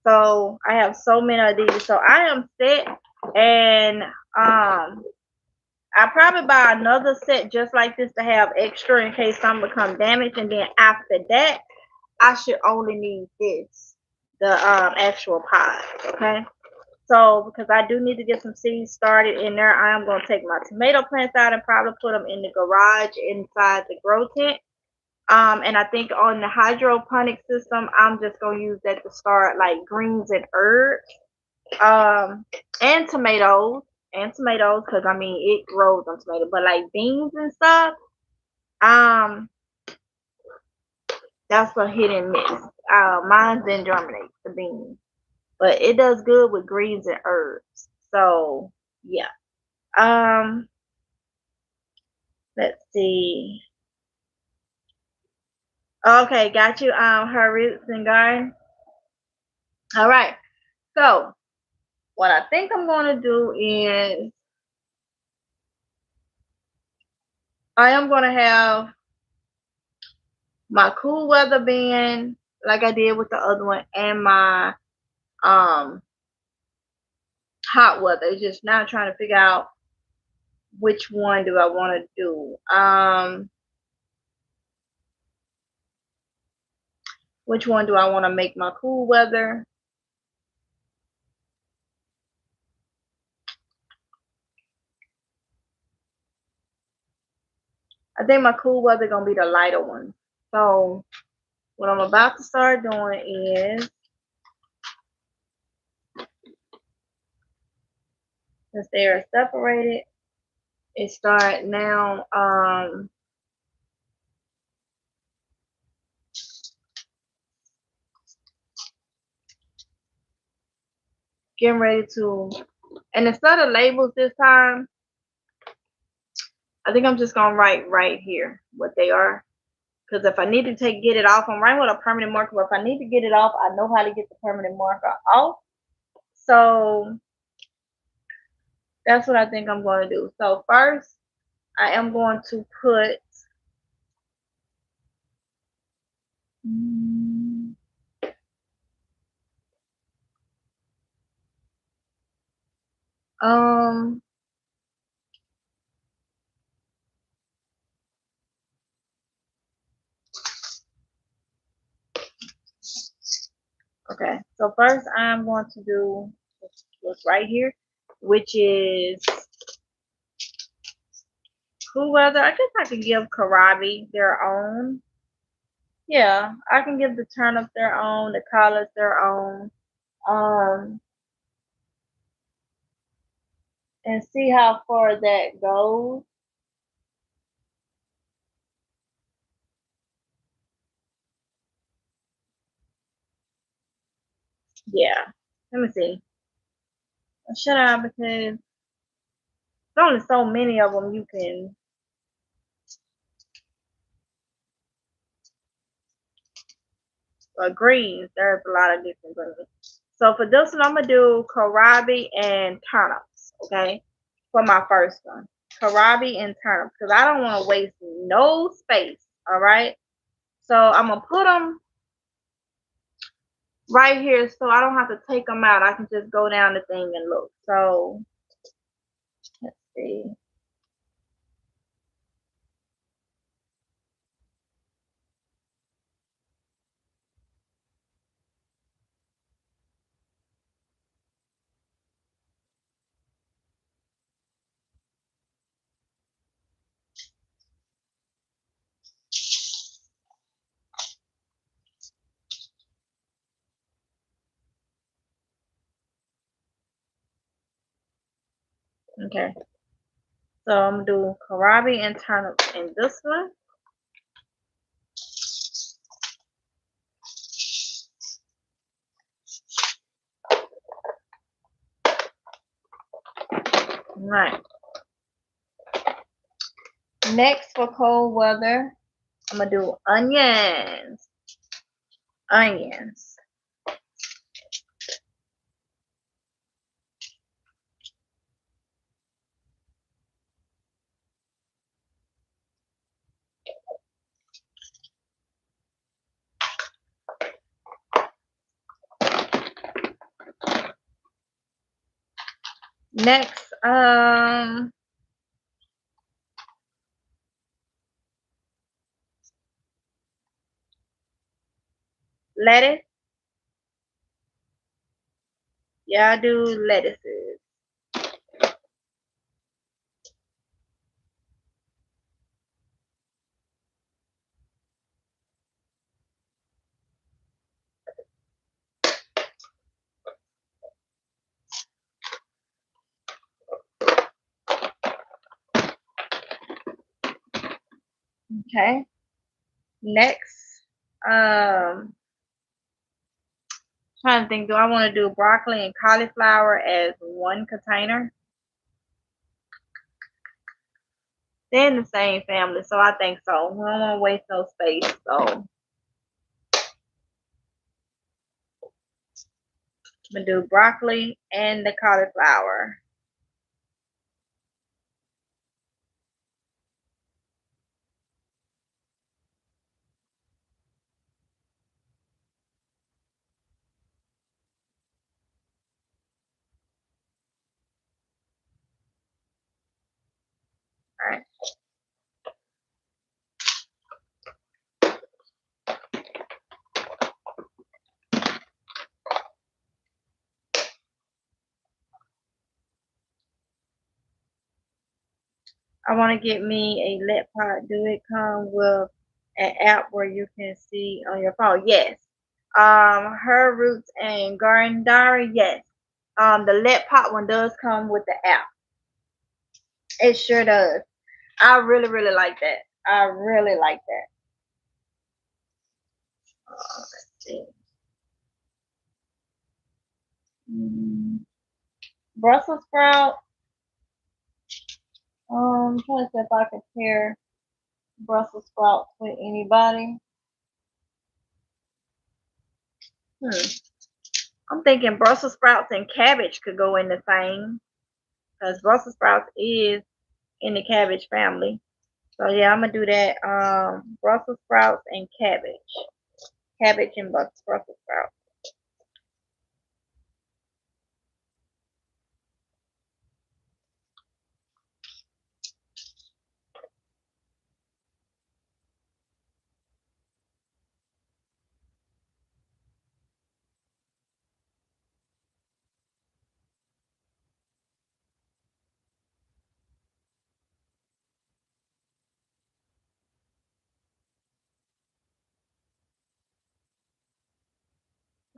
So I have so many of these. So I am set, and I probably buy another set just like this to have extra in case some become damaged. And then after that, I should only need this, the actual pot. Okay. So because I do need to get some seeds started in there, I am going to take my tomato plants out and probably put them in the garage inside the grow tent. And I think on the hydroponic system, I'm just going to use that to start like greens and herbs, and tomatoes, because I mean, it grows on tomatoes, but like beans and stuff, that's a hit and miss. Mine didn't germinate, the beans, but it does good with greens and herbs. So yeah. Let's see. Okay, got you. Her roots and garden. All right. So what I think I'm gonna do is I am gonna have my cool weather bin like I did with the other one, and my um hot weather. It's just now trying to figure out which one do I want to do. Which one do I want to make my cool weather? I think my cool weather gonna be the lighter one. So what I'm about to start doing is, since they are separated, it start now getting ready to, and instead of labels this time, I think I'm just gonna write right here what they are. Because if I need to get it off, I'm writing with a permanent marker. But if I need to get it off, I know how to get the permanent marker off. So that's what I think I'm going to do. So first, I am going to put um okay. So first, I'm going to do what's right here, which is cool weather. I guess I can give Karabi their own. Yeah, I can give the turnips their own, the collards their own. Um, and see how far that goes. Yeah. Let me see. Shut up, because there's only so many of them you can. Greens. There's a lot of different greens. So for this one, I'm gonna do kohlrabi and turnips. Okay, for my first one, kohlrabi and turnips, because I don't want to waste no space. All right. So I'm gonna put them right here, so I don't have to take them out. I can just go down the thing and look. So let's see. Okay. So I'm gonna do kohlrabi and turnips in this one. All right. Next, for cold weather, I'm gonna do onions. Onions. Next, lettuce. Yeah, I do lettuces. Okay. Next, trying to think, do I want to do broccoli and cauliflower as one container? They're in the same family, so I think so. We don't want to waste no space, so I'm gonna do broccoli and the cauliflower. All right. I want to get me a lead pot. Do it come with an app where you can see on your phone? Yes. Her Roots and Garden Diary. Yes. The lead pot one does come with the app. It sure does. I really, really like that. I really like that. Let's see. Brussels sprout. Trying to see if I can pair Brussels sprouts with anybody. I'm thinking Brussels sprouts and cabbage could go in the same, because Brussels sprouts is in the cabbage family. So yeah, I'm gonna do that. Brussels sprouts and cabbage. Cabbage and Brussels sprouts.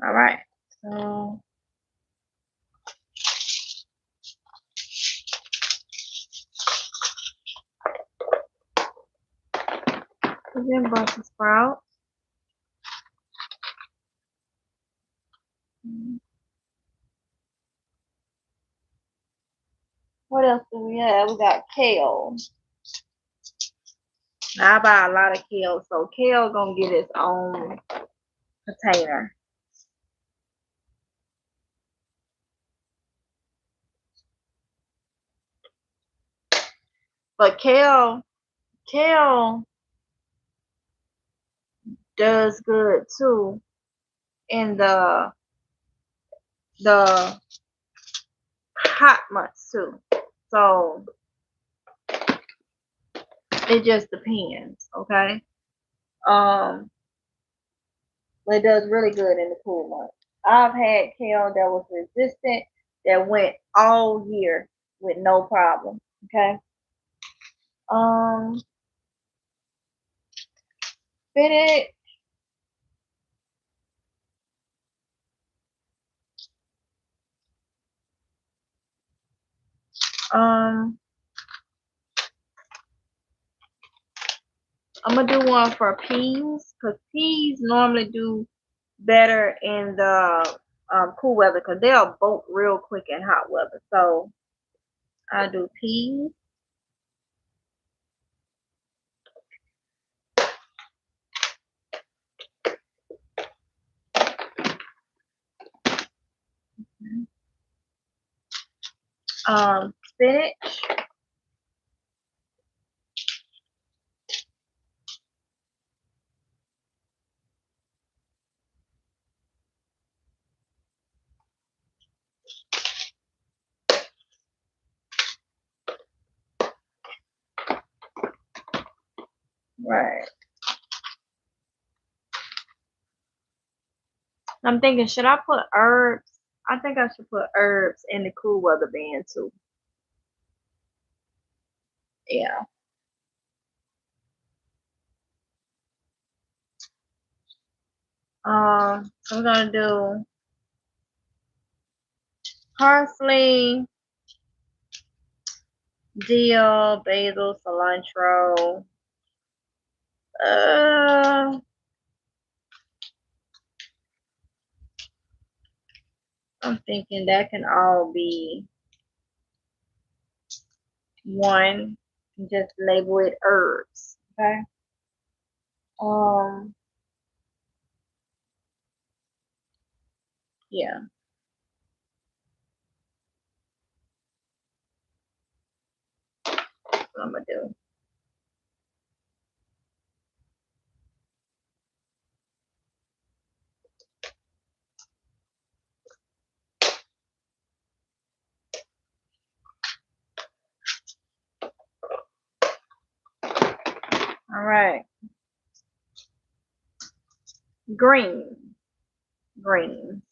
All right. So then Brussels sprouts. What else do we have? We got kale. Now I buy a lot of kale, so kale gonna get its own container. But kale does good too in the hot months too. So it just depends, okay? It does really good in the cool months. I've had kale that was resistant that went all year with no problem. Okay. Um, spinach. Um, I'm gonna do one for peas because peas normally do better in the cool weather because they'll bolt real quick in hot weather. So I do peas. Spinach. Right. I'm thinking, should I put herbs? I think I should put herbs in the cool weather bin too. Yeah. So we're gonna do parsley, dill, basil, cilantro. Uh, I'm thinking that can all be one. Just label it herbs. Okay. Um. Yeah. what I'm gonna do. All right, green, green.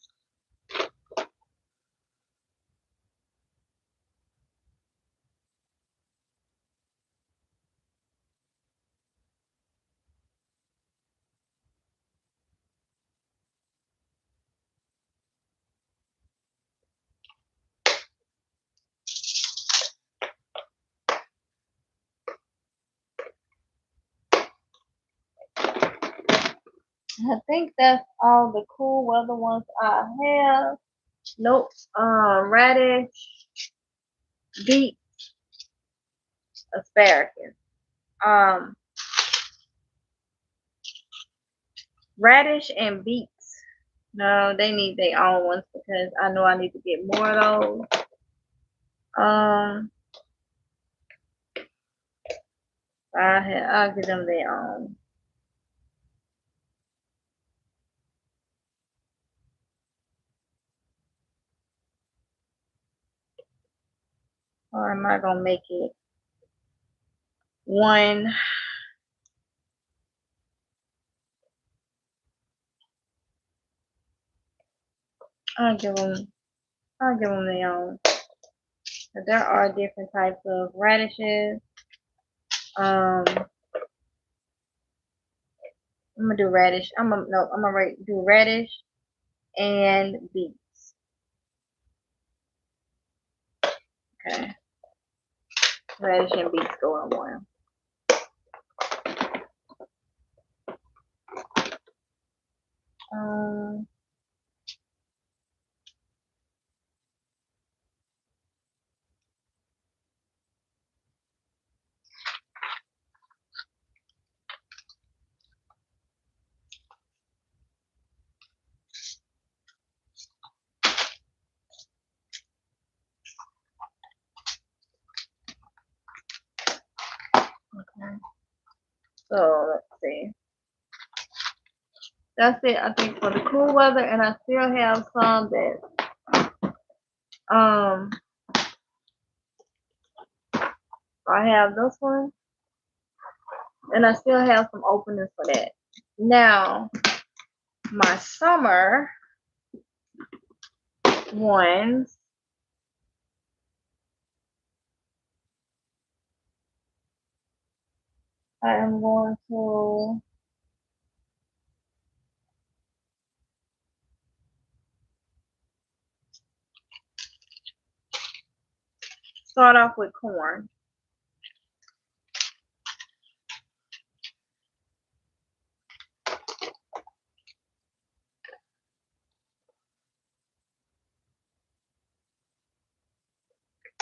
I think that's all the cool weather ones I have. Nope. Radish, beet, asparagus. Um, Radish and beets. No, they need their own ones because I know I need to get more of those. I'll give them their own. Or am I gonna make it one? I'll give them. I'll give them their own. But there are different types of radishes. I'm gonna do radish. I'm gonna do radish and beets. Okay, radish and beets go in one. Okay. So let's see. That's it, I think, for the cool weather, and I still have some that I have this one, and I still have some openings for that. Now, my summer ones, I am going to start off with corn.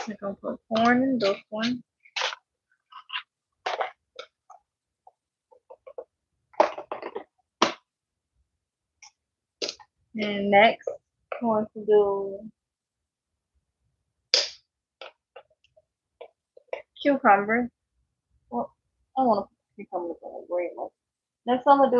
I'm going to put corn in this one. And next, I'm going to do cucumbers. Well, I want to put cucumbers in a green one. Next, I'm going to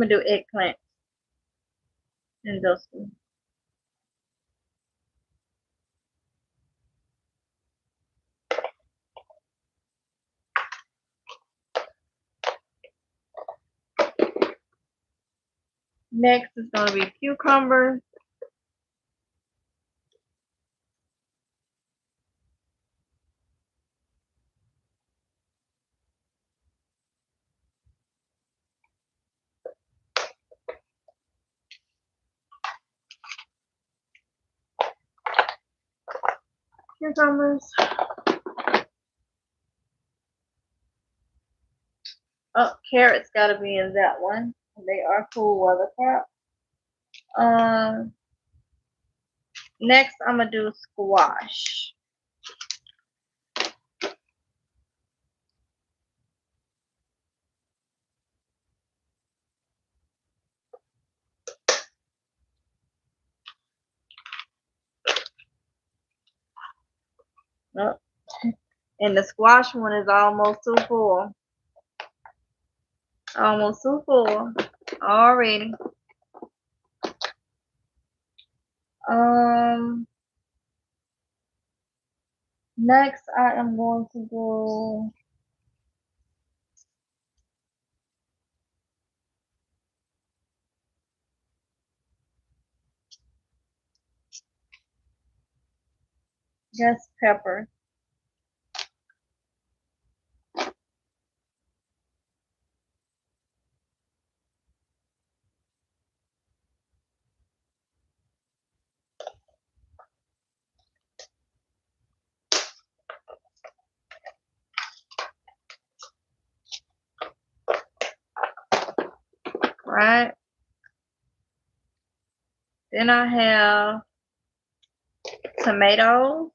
do eggplant in this one. Next is going to be cucumbers. Cucumbers. Oh, carrots got to be in that one. They are cool weather crops. Next, I'm gonna do squash. Oh, and the squash one is almost too full. Almost too full already. Next I am going to do just pepper. Right? Then I have tomatoes.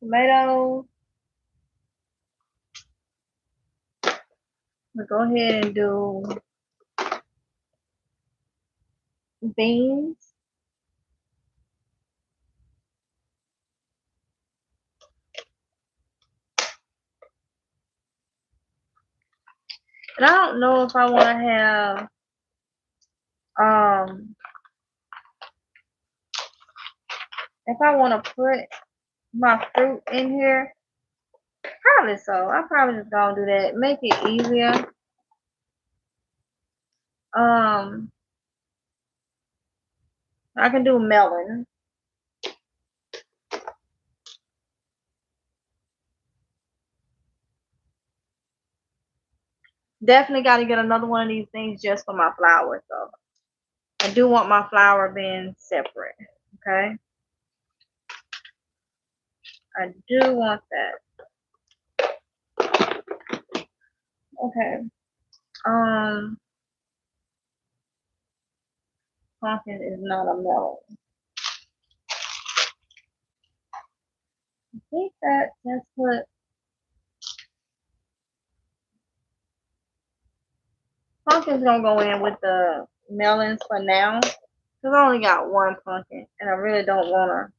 Tomatoes. We'll go ahead and do beans. And I don't know if I want to have if I want to put my fruit in here. Probably so. I probably just gonna do that. Make it easier. I can do melon. Definitely got to get another one of these things just for my flowers though. I do want my flower being separate. Okay. I do want that. Okay. Pumpkin is not a melon. I think that's what pumpkin's gonna go in with the melons for now. Cause I only got one pumpkin, and I really don't wanna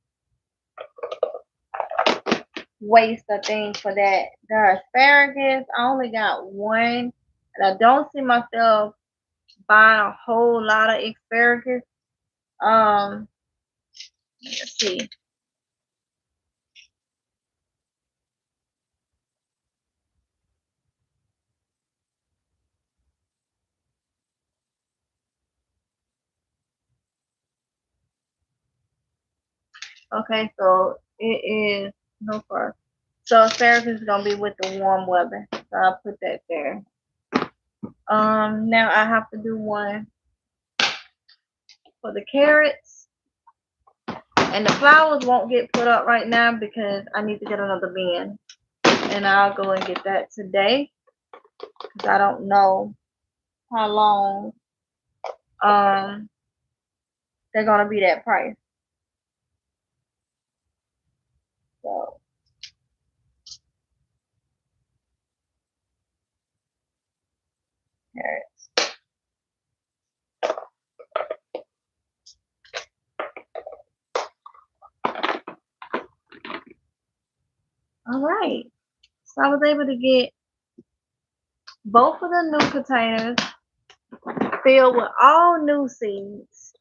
waste a thing for that. The asparagus, I only got one, and I don't see myself buying a whole lot of asparagus. Let's see. Okay, so it is no far. So asparagus is gonna be with the warm weather. So I'll put that there. Now I have to do one for the carrots. And the flowers won't get put up right now because I need to get another bin. And I'll go and get that today. Because I don't know how long they're gonna be that price. So carrots. Alright. So I was able to get both of the new containers filled with all new seeds.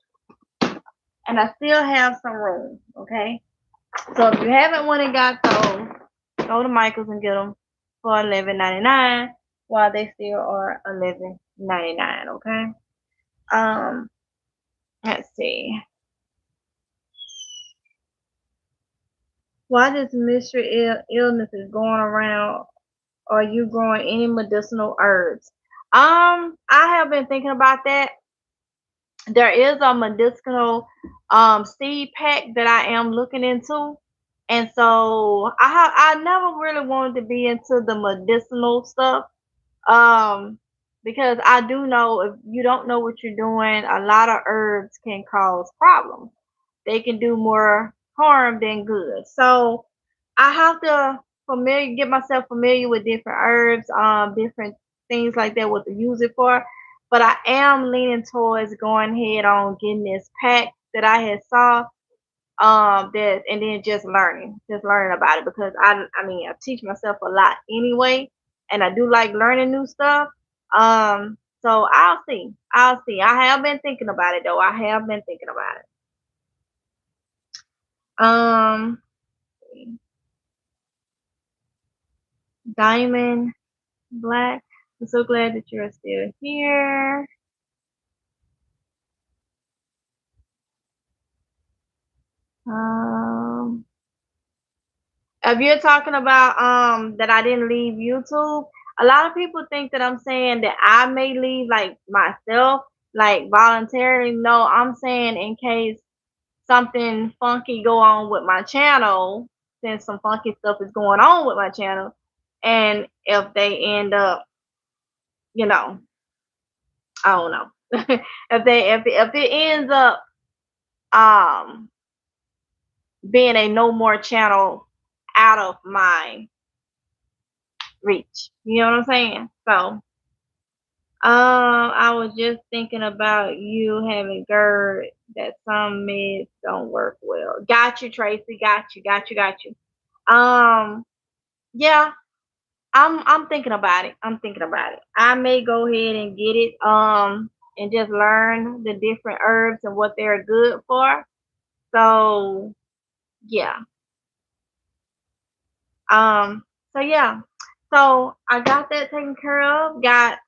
And I still have some room, okay? So if you haven't went and got those, go to Michael's and get them for $11.99 while they still are $11.99, okay? Let's see. Why this mystery illness is going around? Are you growing any medicinal herbs? I have been thinking about that. There is a medicinal seed pack that I am looking into. And so I never really wanted to be into the medicinal stuff. Um because I do know if you don't know what you're doing, a lot of herbs can cause problems. They can do more harm than good. So I have to get myself familiar with different herbs, different things like that, what to use it for. But I am leaning towards going ahead on getting this pack that I had saw, that, and then just learning about it, because I mean, I teach myself a lot anyway, and I do like learning new stuff. So I'll see. I have been thinking about it though. I have been thinking about it. um Diamond Black, I'm so glad that you're still here. um If you're talking about that I didn't leave YouTube, a lot of people think that I'm saying that I may leave like myself, like voluntarily. No, I'm saying in case something funky go on with my channel, since some funky stuff is going on with my channel, and if they end up, you know, I don't know, if it ends up um being a no more channel out of my reach. You know what I'm saying? So I was just thinking about you having GERD, that some meds don't work well. Got you, Tracy. Got you. Um, yeah, I'm thinking about it. I'm thinking about it. I may go ahead and get it, and just learn the different herbs and what they're good for. So yeah. Um, so yeah. So I got that taken care of. Got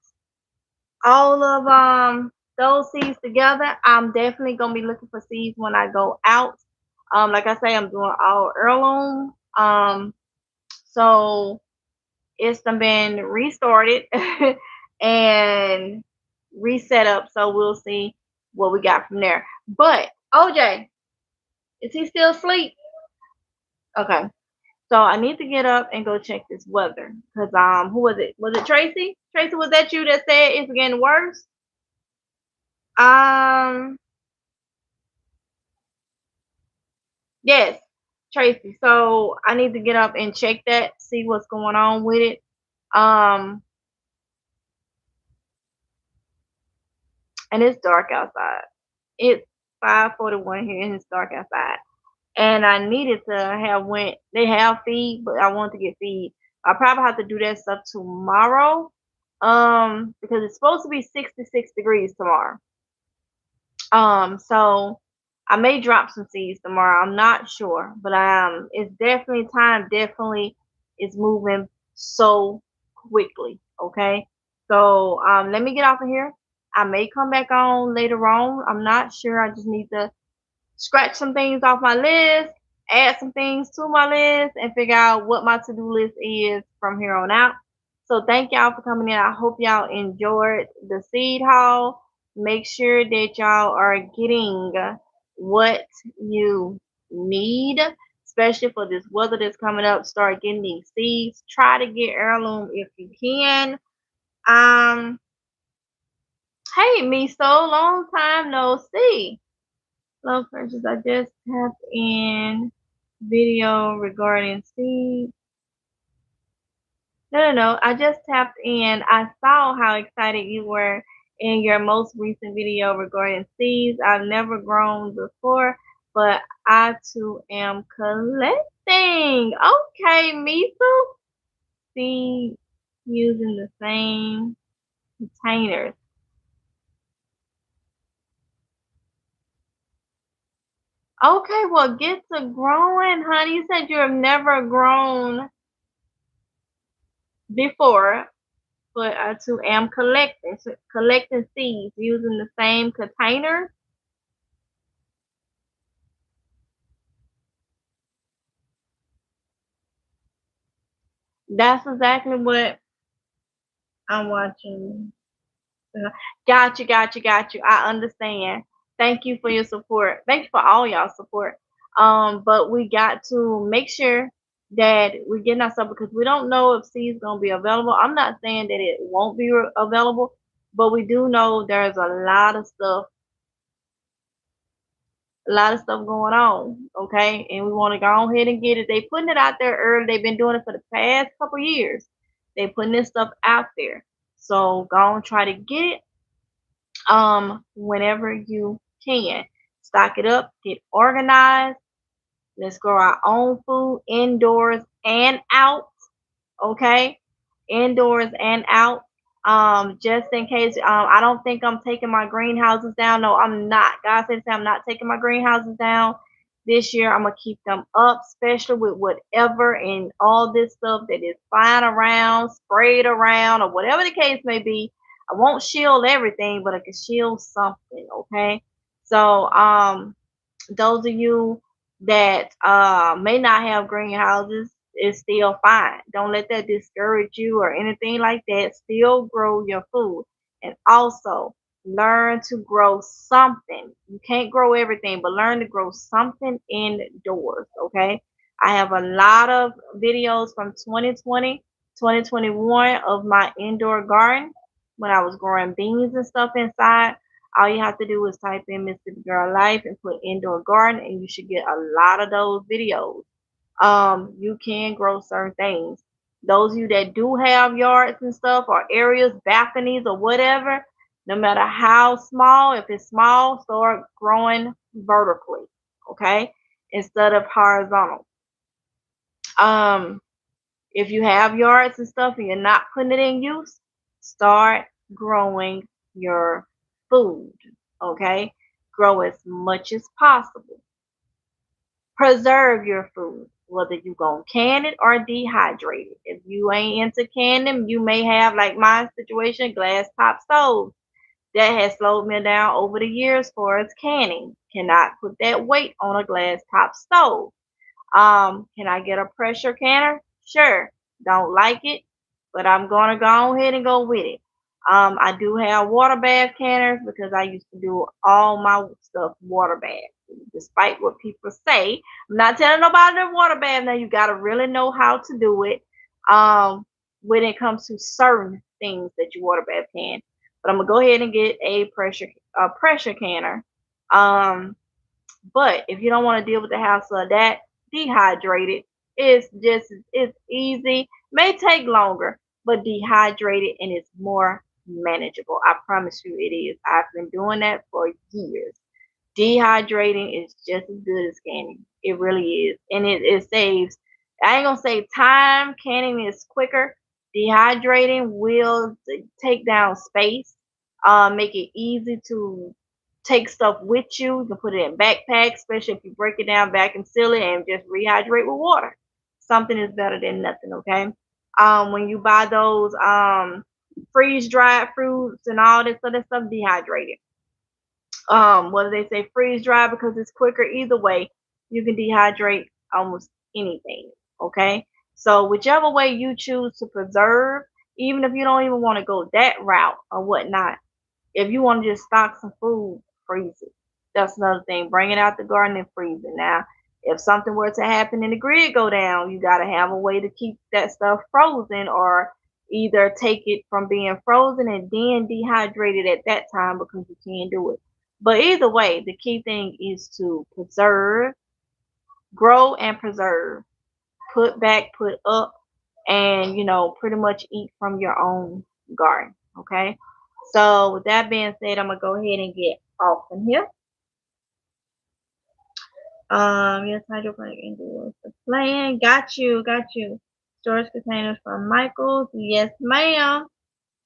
all of those seeds together. I'm definitely gonna be looking for seeds when I go out. Like I say, I'm doing all heirloom. So it's been restarted and reset up. So we'll see what we got from there. But OJ, is he still asleep? Okay. So I need to get up and go check this weather. Cause who was it? Was it Tracy? Tracy, was that you that said it's getting worse? Um, yes, Tracy. So I need to get up and check that, see what's going on with it. Um, and it's dark outside. It's 5:41 here, and it's dark outside. And I needed to have went. They have feed, but I want to get feed. I probably have to do that stuff tomorrow. Because it's supposed to be 66 degrees tomorrow. So I may drop some seeds tomorrow. I'm not sure, but it's definitely time. Definitely is moving so quickly. Okay, so let me get off of here. I may come back on later on. I'm not sure. I just need to scratch some things off my list, add some things to my list, and figure out what my to-do list is from here on out. So thank y'all for coming in. I hope y'all enjoyed the seed haul. Make sure that y'all are getting what you need, especially for this weather that's coming up. Start getting these seeds. Try to get heirloom if you can. Um, hey, me so long time no see. Love purchase. I just tapped in video regarding seeds. No. I just tapped in. I saw how excited you were in your most recent video regarding seeds. I've never grown before, but I too am collecting. Okay, Misu. Seed using the same containers. Okay, well, get to growing, honey. You said you have never grown before, but I too am collecting seeds using the same container. That's exactly what I'm watching. Got you. I understand. Thank you for your support. Thank you for all y'all support. But we got to make sure that we're getting ourselves because we don't know if seeds gonna be available. I'm not saying that it won't be available, but we do know there's a lot of stuff going on. Okay, and we want to go ahead and get it. They putting it out there early. They've been doing it for the past couple years. They putting this stuff out there. So go and try to get it whenever you can. Stock it up, get organized. Let's grow our own food indoors and out. Okay, indoors and out. Just in case, I don't think I'm taking my greenhouses down. No, I'm not. God said I'm not taking my greenhouses down this year. I'm gonna keep them up, especially with whatever and all this stuff that is flying around, sprayed around, or whatever the case may be. I won't shield everything, but I can shield something. Okay, so those of you that may not have greenhouses is still fine. Don't let that discourage you or anything like that. Still grow your food. And also learn to grow something. You can't grow everything, but learn to grow something indoors. Okay. I have a lot of videos from 2020, 2021 of my indoor garden when I was growing beans and stuff inside. All you have to do is type in Mississippi Girl Life and put indoor garden, and you should get a lot of those videos. You can grow certain things. Those of you that do have yards and stuff, or areas, balconies, or whatever, no matter how small, if it's small, start growing vertically, okay, instead of horizontal. Um, if you have yards and stuff and you're not putting it in use, start growing your food. Okay? Grow as much as possible. Preserve your food, whether you're going to can it or dehydrate it. If you ain't into canning, you may have, like my situation, glass top stove. That has slowed me down over the years for its canning. Cannot put that weight on a glass top stove. Can I get a pressure canner? Sure. Don't like it, but I'm gonna go ahead and go with it. I do have water bath canners because I used to do all my stuff water bath. Despite what people say, I'm not telling nobody to water bath. Now you gotta really know how to do it. Um, when it comes to certain things that you water bath can. But I'm gonna go ahead and get a pressure canner. Um, but if you don't want to deal with the hassle of that, dehydrated. It's easy. May take longer, but dehydrated and it's more manageable. I promise you it is. I've been doing that for years. Dehydrating is just as good as canning. It really is. And it saves, I ain't gonna say time. Canning is quicker. Dehydrating will take down space, make it easy to take stuff with you. You can put it in backpacks, especially if you break it down, vacuum seal it, and just rehydrate with water. Something is better than nothing, okay? When you buy those freeze dried fruits and all this other stuff, dehydrated. Whether they say freeze dry because it's quicker, either way, you can dehydrate almost anything. Okay, so whichever way you choose to preserve, even if you don't even want to go that route or whatnot, if you want to just stock some food, freeze it. That's another thing. Bring it out the garden and freeze it. Now, if something were to happen and the grid go down, you got to have a way to keep that stuff frozen, or either take it from being frozen and then dehydrate it at that time because you can't do it. But either way, the key thing is to preserve, grow and preserve, put back, put up, and pretty much eat from your own garden. Okay. So with that being said, I'm gonna go ahead and get off from here. Yes, hydroponic indoors. The plan. Got you. Storage containers from Michaels. Yes, ma'am.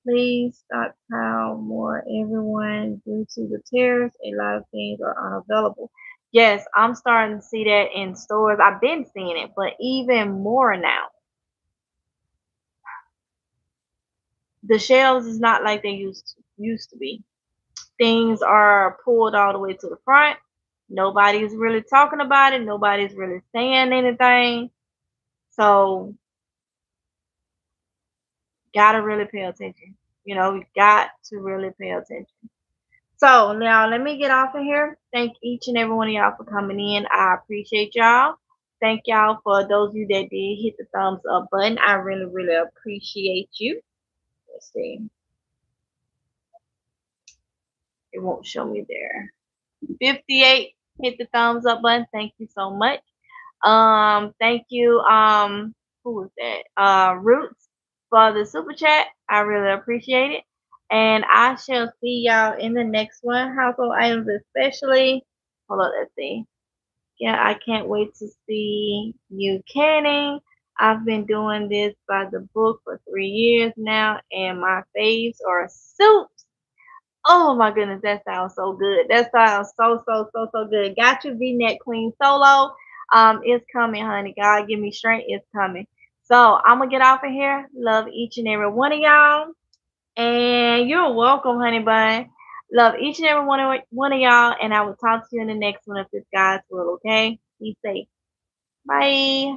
Please stockpile more, everyone. Due to the tariffs, a lot of things are unavailable. Yes, I'm starting to see that in stores. I've been seeing it, but even more now. The shelves is not like they used to be. Things are pulled all the way to the front. Nobody's really talking about it. Nobody's really saying anything. So, gotta really pay attention. You know, we got to really pay attention. So now let me get off of here. Thank each and every one of y'all for coming in. I appreciate y'all. Thank y'all for those of you that did hit the thumbs up button. I really, really appreciate you. Let's see. It won't show me there. 58 hit the thumbs up button. Thank you so much. Thank you. Who was that? Roots for the super chat. I really appreciate it. And I shall see y'all in the next one. Household items, especially. Hold on, let's see. Yeah, I can't wait to see you canning. I've been doing this by the book for 3 years now, and my faves are soups. Oh my goodness, that sounds so good. That sounds so good. Got your V-neck queen solo. It's coming, honey. God give me strength. It's coming. So I'm gonna get off of here. Love each and every one of y'all. And you're welcome, honey bun. Love each and every one of y'all. And I will talk to you in the next one if it's God's will, okay? Be safe. Bye.